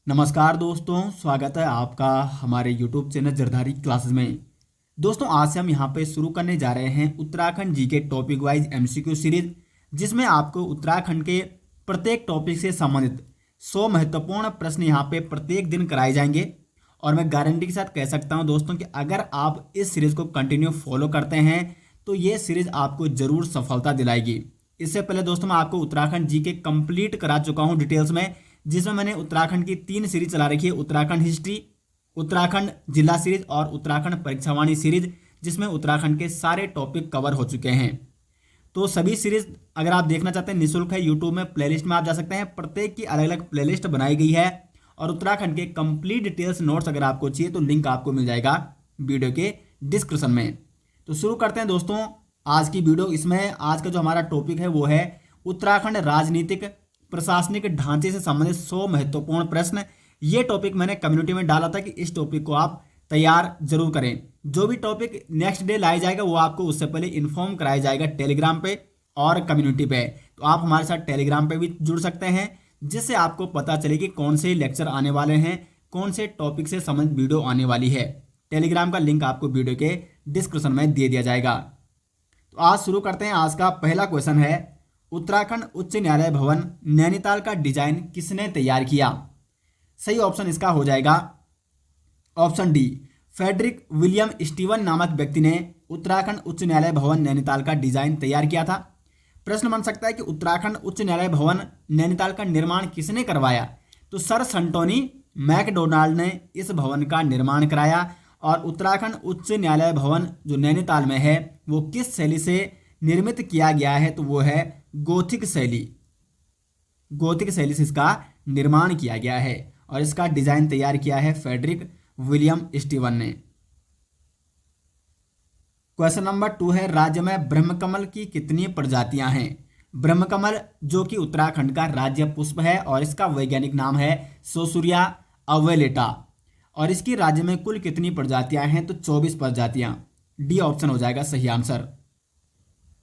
नमस्कार दोस्तों, स्वागत है आपका हमारे YouTube चैनल जरधारी क्लासेस में। दोस्तों, आज से हम यहाँ पे शुरू करने जा रहे हैं उत्तराखंड जी के टॉपिक वाइज MCQ सीरीज, जिसमें आपको उत्तराखंड के प्रत्येक टॉपिक से संबंधित 100 महत्वपूर्ण प्रश्न यहाँ पे प्रत्येक दिन कराए जाएंगे। और मैं गारंटी के साथ कह सकता हूँ दोस्तों कि अगर आप इस सीरीज को कंटिन्यू फॉलो करते हैं तो ये सीरीज आपको जरूर सफलता दिलाएगी। इससे पहले दोस्तों मैं आपको उत्तराखंड जी के कंप्लीट करा चुका हूँ डिटेल्स में, जिसमें मैंने उत्तराखंड की 3 सीरीज चला रखी है, उत्तराखंड हिस्ट्री, उत्तराखंड जिला सीरीज और उत्तराखंड परीक्षावाणी सीरीज, जिसमें उत्तराखंड के सारे टॉपिक कवर हो चुके हैं। तो सभी सीरीज अगर आप देखना चाहते हैं निःशुल्क है, यूट्यूब में प्लेलिस्ट में आप जा सकते हैं। प्रत्येक की अलग अलग प्लेलिस्ट बनाई गई है और उत्तराखंड के कंप्लीट डिटेल्स नोट्स अगर आपको चाहिए तो लिंक आपको मिल जाएगा वीडियो के डिस्क्रिप्शन में। तो शुरू करते हैं दोस्तों आज की वीडियो। इसमें आज का जो हमारा टॉपिक है वो है उत्तराखंड राजनीतिक प्रशासनिक ढांचे से संबंधित 100 महत्वपूर्ण प्रश्न। ये टॉपिक मैंने कम्युनिटी में डाला था कि इस टॉपिक को आप तैयार जरूर करें। जो भी टॉपिक नेक्स्ट डे लाया जाएगा वो आपको उससे पहले इन्फॉर्म कराया जाएगा टेलीग्राम पे और कम्युनिटी पे। तो आप हमारे साथ टेलीग्राम पे भी जुड़ सकते हैं, जिससे आपको पता चले कि कौन से लेक्चर आने वाले हैं, कौन से टॉपिक से संबंधित वीडियो आने वाली है। टेलीग्राम का लिंक आपको वीडियो के डिस्क्रिप्शन में दे दिया जाएगा। तो आज शुरू करते हैं। आज का पहला क्वेश्चन है, उत्तराखंड उच्च न्यायालय भवन नैनीताल का डिजाइन किसने तैयार किया? सही ऑप्शन इसका हो जाएगा option D, Frederick William Steven नामक व्यक्ति ने उत्तराखंड उच्च न्यायालय भवन नैनीताल का डिजाइन तैयार किया था। प्रश्न बन सकता है कि उत्तराखंड उच्च न्यायालय भवन नैनीताल का निर्माण किसने करवाया? तो सर संटोनी मैकडोनाल्ड ने इस भवन का निर्माण कराया। और उत्तराखंड उच्च न्यायालय भवन जो नैनीताल में है वो किस शैली से निर्मित किया गया है? तो वो है गोथिक शैली। गोथिक शैली से इसका निर्माण किया गया है और इसका डिजाइन तैयार किया है फ्रेडरिक विलियम स्टीवन ने। क्वेश्चन नंबर 2 है, राज्य में ब्रह्मकमल की कितनी प्रजातियां हैं? ब्रह्मकमल जो कि उत्तराखंड का राज्य पुष्प है और इसका वैज्ञानिक नाम है सोसूरिया अवेलेटा। और इसकी राज्य में कुल कितनी प्रजातियां हैं? तो 24 प्रजातियां। डी ऑप्शन हो जाएगा सही आंसर।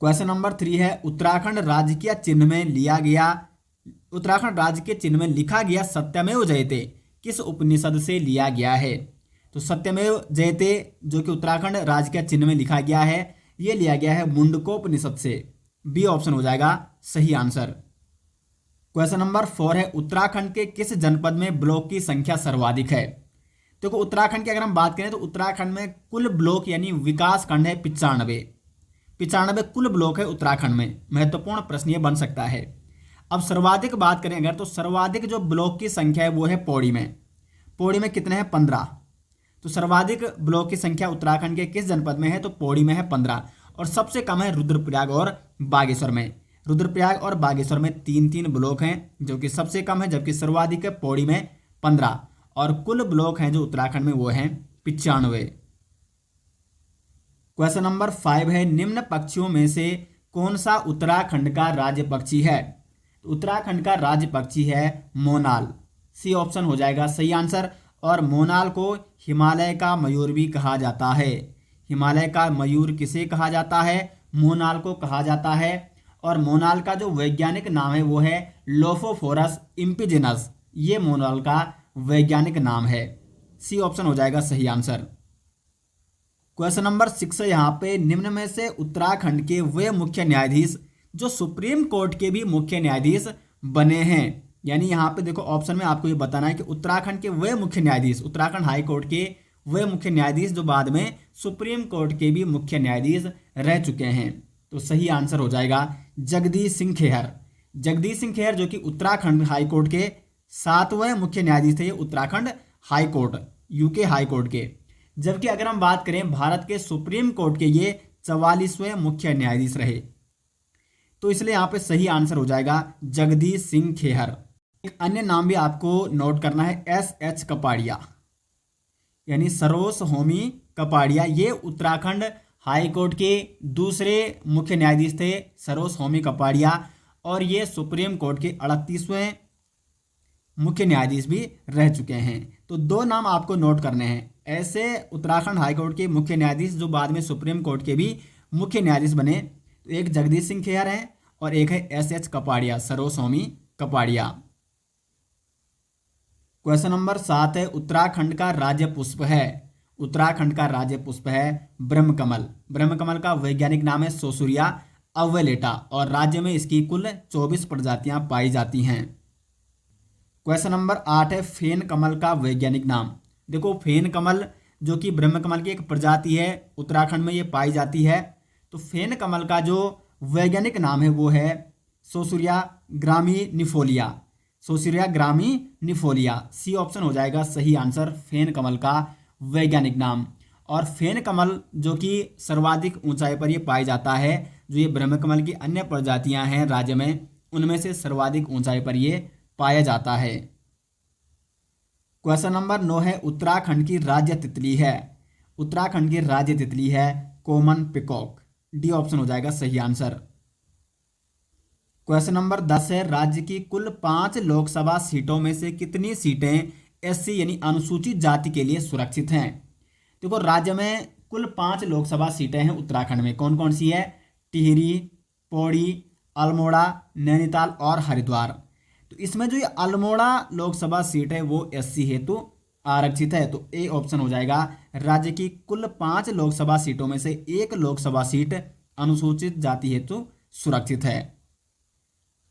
क्वेश्चन नंबर 3 है, उत्तराखंड राज्य के चिन्ह में लिखा गया सत्यमेव जयते किस उपनिषद से लिया गया है? तो सत्यमेव जयते जो कि उत्तराखंड राज्य के चिन्ह में लिखा गया है, ये लिया गया है मुंडकोपनिषद से। बी ऑप्शन हो जाएगा सही आंसर। क्वेश्चन नंबर 4 है, उत्तराखंड के किस जनपद में ब्लॉक की संख्या सर्वाधिक है? देखो उत्तराखंड की अगर हम बात करें तो उत्तराखंड में कुल ब्लॉक यानी विकास खंड है 95 कुल ब्लॉक है उत्तराखंड में। महत्वपूर्ण प्रश्न ये बन सकता है। अब सर्वाधिक बात करें अगर तो सर्वाधिक जो ब्लॉक की संख्या है वो है पौड़ी में कितने हैं? 15। तो सर्वाधिक ब्लॉक की संख्या उत्तराखंड के किस जनपद में है? तो पौड़ी में है 15। और सबसे कम है रुद्रप्रयाग और बागेश्वर में। रुद्रप्रयाग और बागेश्वर में 3-3 ब्लॉक हैं जो कि सबसे कम है, जबकि सर्वाधिक है पौड़ी में 15। और कुल ब्लॉक हैं जो उत्तराखंड में वो हैं 95। क्वेश्चन नंबर 5 है, निम्न पक्षियों में से कौन सा उत्तराखंड का राज्य पक्षी है? तो उत्तराखंड का राज्य पक्षी है मोनाल। सी ऑप्शन हो जाएगा सही आंसर। और मोनाल को हिमालय का मयूर भी कहा जाता है। हिमालय का मयूर किसे कहा जाता है? मोनाल को कहा जाता है। और मोनाल का जो वैज्ञानिक नाम है वो है लोफोफोरस इम्पिजिनस। ये मोनाल का वैज्ञानिक नाम है। सी ऑप्शन हो जाएगा सही आंसर। क्वेश्चन नंबर 6 है, यहाँ पे निम्न में से उत्तराखंड के वे मुख्य न्यायाधीश जो सुप्रीम कोर्ट के भी मुख्य न्यायाधीश बने हैं। यानी यहाँ पे देखो ऑप्शन में आपको ये बताना है कि उत्तराखंड के वे मुख्य न्यायाधीश, उत्तराखंड हाई कोर्ट के वे मुख्य न्यायाधीश जो बाद में सुप्रीम कोर्ट के भी मुख्य न्यायाधीश रह चुके हैं। तो सही आंसर हो जाएगा जगदीश सिंह खेहर। जगदीश सिंह खेहर जो कि उत्तराखंड हाई कोर्ट के 7वें मुख्य न्यायाधीश थे, ये Uttarakhand high court UK high court के। जबकि अगर हम बात करें भारत के सुप्रीम कोर्ट के, ये 44वें मुख्य न्यायाधीश रहे। तो इसलिए यहाँ पे सही आंसर हो जाएगा जगदीश सिंह खेहर। एक अन्य नाम भी आपको नोट करना है, SH कपाड़िया यानी सरोज होमी कपाड़िया। ये उत्तराखंड हाई कोर्ट के दूसरे मुख्य न्यायाधीश थे, सरोज होमी कपाड़िया। और ये सुप्रीम कोर्ट के 38वें मुख्य न्यायाधीश भी रह चुके हैं। तो 2 नाम आपको नोट करने हैं ऐसे उत्तराखंड हाईकोर्ट के मुख्य न्यायाधीश जो बाद में सुप्रीम कोर्ट के भी मुख्य न्यायाधीश बने। तो एक जगदीश सिंह खेहर है और एक है SH Kapadia, Saroj Homi Kapadia. Question number 7 है, उत्तराखंड का राज्य पुष्प है। उत्तराखंड का राज्य पुष्प है ब्रह्मकमल। ब्रह्मकमल का वैज्ञानिक नाम है सोसूरिया अवेलेटा और राज्य में इसकी कुल 24 प्रजातियां पाई जाती हैं। क्वेश्चन नंबर 8 है, फेन कमल का वैज्ञानिक नाम। देखो, फेन कमल जो कि ब्रह्मकमल की एक प्रजाति है, उत्तराखंड में ये पाई जाती है। तो फेन कमल का जो वैज्ञानिक नाम है वो है सोसूरिया ग्रामिनिफोलिया। सोसूरिया ग्रामिनिफोलिया, सी ऑप्शन हो जाएगा सही आंसर, फेन कमल का वैज्ञानिक नाम। और फेन कमल जो कि सर्वाधिक ऊंचाई पर ये पाया जाता है, जो ये ब्रह्मकमल की अन्य प्रजातियां हैं राज्य में, उनमें से सर्वाधिक ऊंचाई पर ये पाया जाता है। क्वेश्चन नंबर 9 है, उत्तराखंड की राज्य तितली है। उत्तराखंड की राज्य तितली है कॉमन पिकॉक। डी ऑप्शन हो जाएगा सही आंसर। क्वेश्चन नंबर 10 है, राज्य की कुल 5 लोकसभा सीटों में से कितनी सीटें एससी यानी अनुसूचित जाति के लिए सुरक्षित हैं। देखो, राज्य में कुल 5 लोकसभा सीटें हैं उत्तराखंड में। कौन कौन सी है? टिहरी, पौड़ी, अल्मोड़ा, नैनीताल और हरिद्वार। तो इसमें जो ये अल्मोड़ा लोकसभा सीट है वो एससी हेतु आरक्षित है। तो ए ऑप्शन हो जाएगा। राज्य की कुल 5 लोकसभा सीटों में से 1 लोकसभा सीट अनुसूचित जाति हेतु सुरक्षित है।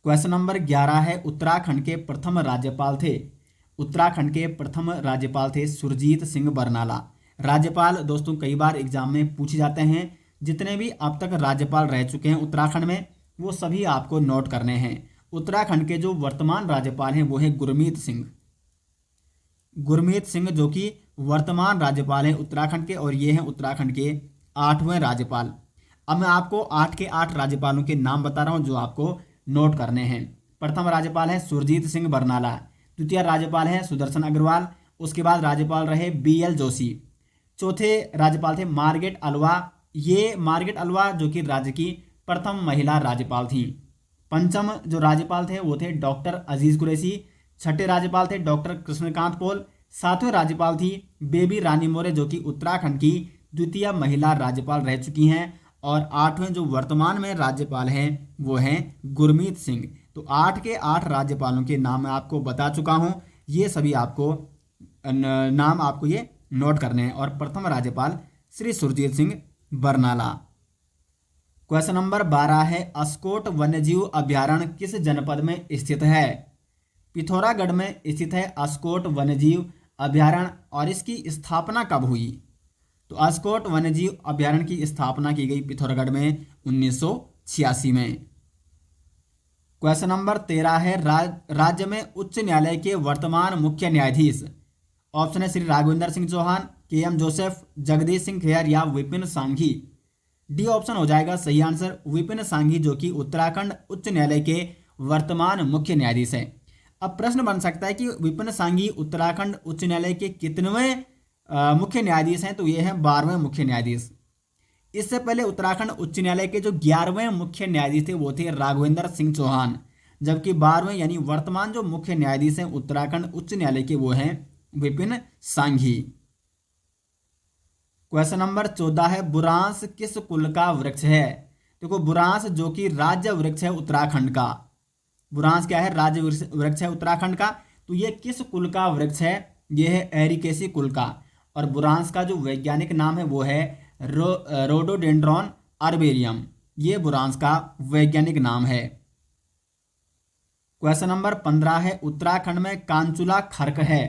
क्वेश्चन नंबर 11 है, उत्तराखंड के प्रथम राज्यपाल थे। उत्तराखंड के प्रथम राज्यपाल थे सुरजीत सिंह बरनाला। राज्यपाल दोस्तों कई बार एग्जाम में पूछे जाते हैं। जितने भी अब तक राज्यपाल रह चुके हैं उत्तराखंड में वो सभी आपको नोट करने हैं। उत्तराखंड के जो वर्तमान राज्यपाल हैं वो है गुरमीत सिंह। गुरमीत सिंह जो कि वर्तमान राज्यपाल हैं उत्तराखंड के, और ये हैं उत्तराखंड के 8वें राज्यपाल। अब मैं आपको 8 के 8 राज्यपालों के नाम बता रहा हूँ जो आपको नोट करने हैं। प्रथम राज्यपाल है सुरजीत सिंह बरनाला। द्वितीय राज्यपाल है सुदर्शन अग्रवाल। उसके बाद राज्यपाल रहे BL जोशी। चौथे राज्यपाल थे मार्गरेट अल्वा। ये मार्गरेट अल्वा जो कि राज्य की प्रथम महिला राज्यपाल थी। पंचम जो राज्यपाल थे वो थे डॉक्टर अजीज कुरैशी। छठे राज्यपाल थे डॉक्टर कृष्णकांत पॉल। 7वें राज्यपाल थी बेबी रानी मौर्य जो कि उत्तराखंड की द्वितीय महिला राज्यपाल रह चुकी हैं। और 8वें जो वर्तमान में राज्यपाल हैं वो हैं गुरमीत सिंह। तो 8 के 8 राज्यपालों के नाम मैं आपको बता चुका हूं। ये सभी आपको नाम आपको ये नोट करने हैं। और प्रथम राज्यपाल श्री सुरजीत सिंह बरनाला। क्वेश्चन नंबर 12 है, अस्कोट वन्यजीव अभ्यारण्य किस जनपद में स्थित है। पिथौरागढ़ में स्थित है अस्कोट वन्यजीव अभ्यारण्य। और इसकी स्थापना कब हुई? तो अस्कोट वन्यजीव अभ्यारण्य की स्थापना की गई पिथौरागढ़ में 1986 में। क्वेश्चन नंबर 13 है, राज्य में उच्च न्यायालय के वर्तमान मुख्य न्यायाधीश। ऑप्शन है श्री राघवेंद्र सिंह चौहान, KM जोसेफ, जगदीश सिंह खेयर या विपिन सांघी। डी ऑप्शन हो जाएगा सही आंसर, विपिन सांघी जो कि उत्तराखंड उच्च न्यायालय के वर्तमान मुख्य न्यायाधीश हैं। अब प्रश्न बन सकता है कि विपिन सांघी उत्तराखंड उच्च न्यायालय के कितनेवें मुख्य न्यायाधीश हैं? तो ये हैं 12वें मुख्य न्यायाधीश। इससे पहले उत्तराखंड उच्च न्यायालय के जो 11वें मुख्य न्यायाधीश थे वो थे राघवेंद्र सिंह चौहान, जबकि 12वें यानी वर्तमान जो मुख्य न्यायाधीश हैं उत्तराखंड उच्च न्यायालय के वो हैं विपिन सांघी। क्वेश्चन नंबर 14 है, बुरांस किस कुल का वृक्ष है। देखो, बुरांस जो कि राज्य वृक्ष है उत्तराखंड का। बुरांस क्या है? राज्य वृक्ष है उत्तराखंड का। तो ये किस कुल का वृक्ष है? ये है एरिकेसी कुल का। और बुरांस का जो वैज्ञानिक नाम है वो है रोडोडेंड्रॉन अर्बेरियम। ये बुरांस का वैज्ञानिक नाम है। क्वेश्चन नंबर 15 है, उत्तराखंड में कांचुला खर्क है।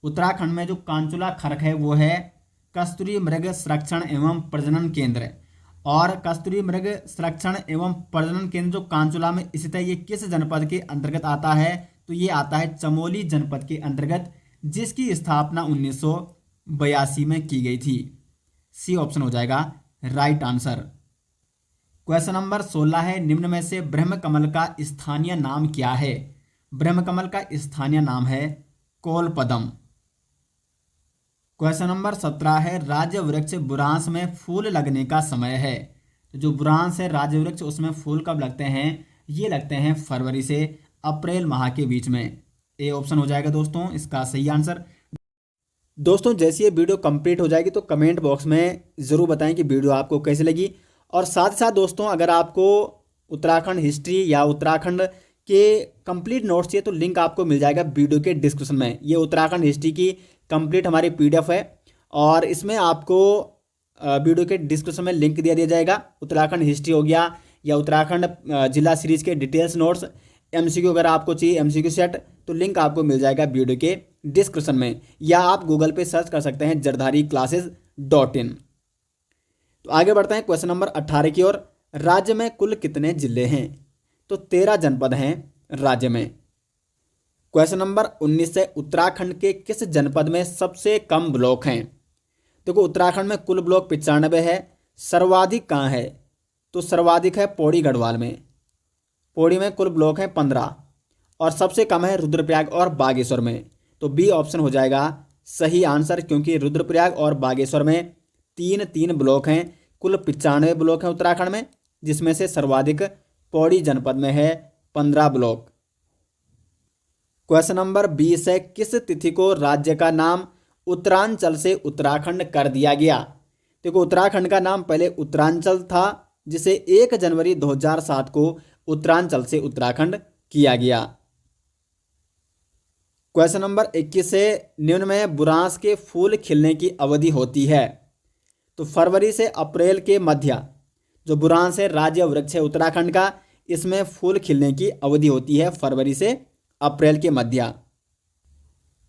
उत्तराखंड में जो कांचुला खर्क है वो है कस्तूरी मृग संरक्षण एवं प्रजनन केंद्र। और कस्तूरी मृग संरक्षण एवं प्रजनन केंद्र जो कांचुला में स्थित है ये किस जनपद के अंतर्गत आता है? तो ये आता है चमोली जनपद के अंतर्गत, जिसकी स्थापना 1982 में की गई थी। सी ऑप्शन हो जाएगा राइट आंसर। क्वेश्चन नंबर 16 है, निम्न में से ब्रह्मकमल का स्थानीय नाम क्या है। ब्रह्मकमल का स्थानीय नाम है कोलपदम। क्वेश्चन नंबर 17 है, राज्य वृक्ष बुरांस में फूल लगने का समय है। तो जो बुरांस है राज्य वृक्ष उसमें फूल कब लगते हैं? ये लगते हैं फरवरी से अप्रैल माह के बीच में। ए ऑप्शन हो जाएगा दोस्तों इसका सही आंसर। दोस्तों जैसे ये वीडियो कंप्लीट हो जाएगी तो कमेंट बॉक्स में ज़रूर बताएं कि वीडियो आपको कैसी लगी। और साथ ही साथ दोस्तों अगर आपको उत्तराखंड हिस्ट्री या उत्तराखंड के कंप्लीट नोट्स चाहिए तो लिंक आपको मिल जाएगा वीडियो के डिस्क्रिप्शन में। ये उत्तराखंड हिस्ट्री की कंप्लीट हमारी पीडीएफ है और इसमें आपको वीडियो के डिस्क्रिप्शन में लिंक दिया जाएगा। उत्तराखंड हिस्ट्री हो गया या उत्तराखंड जिला सीरीज के डिटेल्स नोट्स, एमसीक्यू अगर आपको चाहिए एमसीक्यू सेट, तो लिंक आपको मिल जाएगा वीडियो के डिस्क्रिप्शन में, या आप गूगल पे सर्च कर सकते हैं jardhariclasses.in। तो आगे बढ़ते हैं क्वेश्चन नंबर 18 की ओर। राज्य में कुल कितने जिले हैं? तो 13 जनपद हैं राज्य में। क्वेश्चन नंबर 19 से उत्तराखंड के किस जनपद में सबसे कम ब्लॉक हैं? देखो उत्तराखंड में कुल ब्लॉक 95 है, सर्वाधिक कहाँ है? तो सर्वाधिक है पौड़ी गढ़वाल में। पौड़ी में कुल ब्लॉक हैं 15 और सबसे कम है रुद्रप्रयाग और बागेश्वर में। तो बी ऑप्शन हो जाएगा सही आंसर, क्योंकि रुद्रप्रयाग और बागेश्वर में 3 ब्लॉक हैं। कुल 95 ब्लॉक हैं उत्तराखंड में, जिसमें से सर्वाधिक पौड़ी जनपद में है 15 ब्लॉक। क्वेश्चन नंबर 20 है, किस तिथि को राज्य का नाम उत्तरांचल से उत्तराखंड कर दिया गया? देखो उत्तराखंड का नाम पहले उत्तरांचल था, जिसे 1 जनवरी 2007 को उत्तरांचल से उत्तराखंड किया गया। क्वेश्चन नंबर 21 से निम्न में बुरांस के फूल खिलने की अवधि होती है? तो फरवरी से अप्रैल के मध्य जो बुरांस है राज्य वृक्ष है उत्तराखंड का, इसमें फूल खिलने की अवधि होती है फरवरी से अप्रैल के मध्य।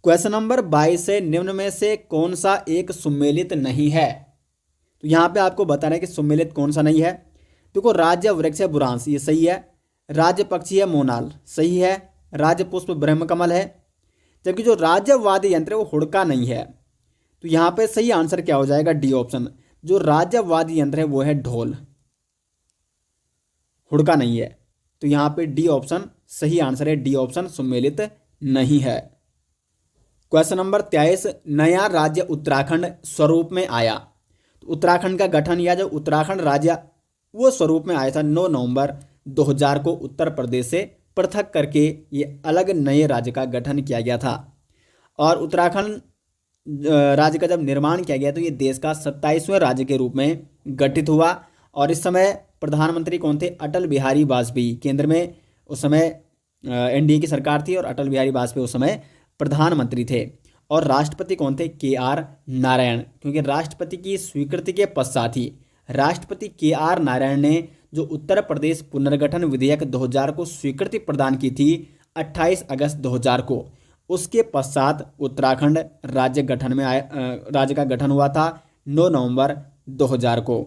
क्वेश्चन नंबर 22 से निम्न में से कौन सा एक सुमेलित नहीं है? तो यहाँ पे आपको बताना है कि सुमेलित कौन सा नहीं है। देखो राज्य वृक्ष है बुरांस, ये सही है। राज्य पक्षी है मोनाल, सही है। राज्य पुष्प ब्रह्मकमल है। जबकि जो राज्य वाद्य यंत्र है वो हुड़का नहीं है। तो यहाँ पे सही आंसर क्या हो जाएगा? D option. जो राज्य वाद्य यंत्र है वो है ढोल, हुड़का नहीं है। तो यहाँ पे डी ऑप्शन सही आंसर है, डी ऑप्शन सुमेलित नहीं है। क्वेश्चन नंबर 23, नया राज्य उत्तराखंड स्वरूप में आया? तो उत्तराखंड का गठन या जो उत्तराखंड राज्य वो स्वरूप में आया था 9 नवंबर 2000 को उत्तर प्रदेश से पृथक करके ये अलग नए राज्य का गठन किया गया था। और उत्तराखंड राज्य का जब निर्माण किया गया तो ये देश का 27वें राज्य के रूप में गठित हुआ। और इस समय प्रधानमंत्री कौन थे? अटल बिहारी वाजपेयी। केंद्र में उस समय एनडीए की सरकार थी और अटल बिहारी वाजपेयी उस समय प्रधानमंत्री थे। और राष्ट्रपति कौन थे? KR नारायण। क्योंकि राष्ट्रपति की स्वीकृति के पश्चात ही राष्ट्रपति KR नारायण ने जो उत्तर प्रदेश पुनर्गठन विधेयक 2000 को स्वीकृति प्रदान की थी 28 अगस्त 2000 को, उसके पश्चात उत्तराखंड राज्य गठन में आया, राज्य का गठन हुआ था 9 नवंबर 2000 को।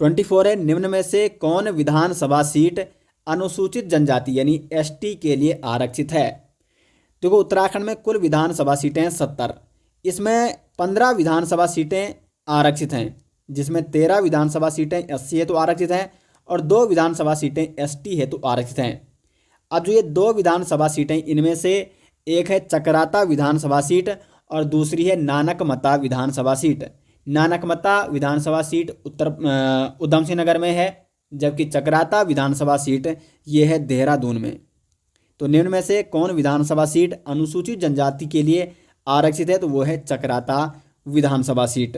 24 है, निम्न में से कौन विधानसभा सीट अनुसूचित जनजाति यानी ST के लिए आरक्षित है? देखो उत्तराखंड में कुल विधानसभा सीटें 70, इसमें 15 विधानसभा सीटें आरक्षित हैं, जिसमें 13 विधानसभा सीटें SC है तो आरक्षित हैं और 2 विधानसभा सीटें ST है तो आरक्षित हैं। अब जो ये 2 विधानसभा सीटें, इनमें से एक है चकराता विधानसभा सीट और दूसरी है नानकमता विधानसभा सीट। नानकमता विधानसभा सीट उधम सिंह नगर में है, जबकि चकराता विधानसभा सीट ये है देहरादून में। तो निम्न में से कौन विधानसभा सीट अनुसूचित जनजाति के लिए आरक्षित है? तो वो है चकराता विधानसभा सीट।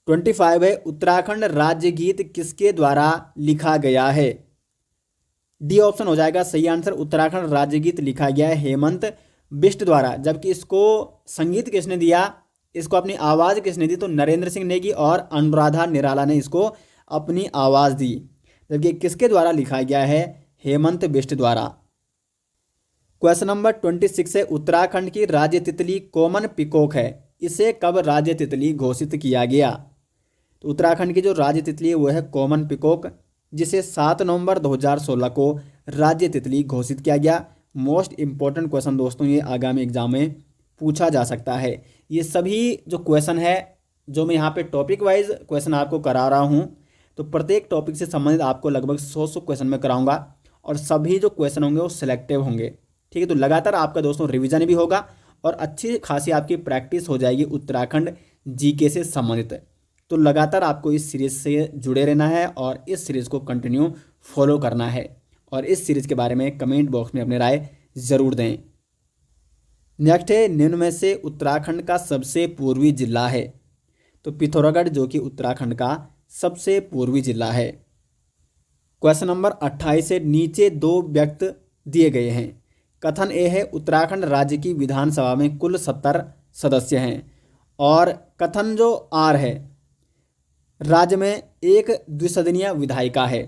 25 है, उत्तराखंड राज्य गीत किसके द्वारा लिखा गया है? डी ऑप्शन हो जाएगा सही आंसर। उत्तराखंड राज्य गीत लिखा गया है हेमंत बिष्ट द्वारा। जबकि इसको संगीत किसने दिया, इसको अपनी आवाज़ किसने दी? तो नरेंद्र सिंह नेगी और अनुराधा निराला ने इसको अपनी आवाज़ दी। जबकि किसके द्वारा लिखा गया है? हेमंत बिष्ट द्वारा। क्वेश्चन नंबर 26 है, उत्तराखंड की राज्य तितली कॉमन पिकॉक है, इसे कब राज्य तितली घोषित किया गया? तो उत्तराखंड की जो राज्य तितली है वो है कॉमन पिकॉक, जिसे 7 नवंबर 2016 को राज्य तितली घोषित किया गया। मोस्ट इंपॉर्टेंट क्वेश्चन दोस्तों, ये आगामी एग्जाम में पूछा जा सकता है। ये सभी जो क्वेश्चन है जो मैं यहाँ पे टॉपिक वाइज क्वेश्चन आपको करा रहा हूँ, तो प्रत्येक टॉपिक से संबंधित आपको लगभग 100 क्वेश्चन में कराऊंगा और सभी जो क्वेश्चन होंगे वो सिलेक्टिव होंगे। ठीक है, तो लगातार आपका दोस्तों रिवीजन भी होगा और अच्छी खासी आपकी प्रैक्टिस हो जाएगी उत्तराखंड जीके से संबंधित। तो लगातार आपको इस सीरीज़ से जुड़े रहना है और इस सीरीज़ को कंटिन्यू फॉलो करना है और इस सीरीज़ के बारे में कमेंट बॉक्स में अपनी राय ज़रूर दें। नेक्स्ट है, निम्न में से उत्तराखंड का सबसे पूर्वी जिला है? तो पिथौरागढ़ जो कि उत्तराखंड का सबसे पूर्वी जिला है। क्वेश्चन नंबर 28 से नीचे दो व्यक्त दिए गए हैं। कथन ए है उत्तराखंड राज्य की विधानसभा में कुल 70 सदस्य हैं, और कथन जो आर है राज्य में एक द्विसदनीय विधायिका है।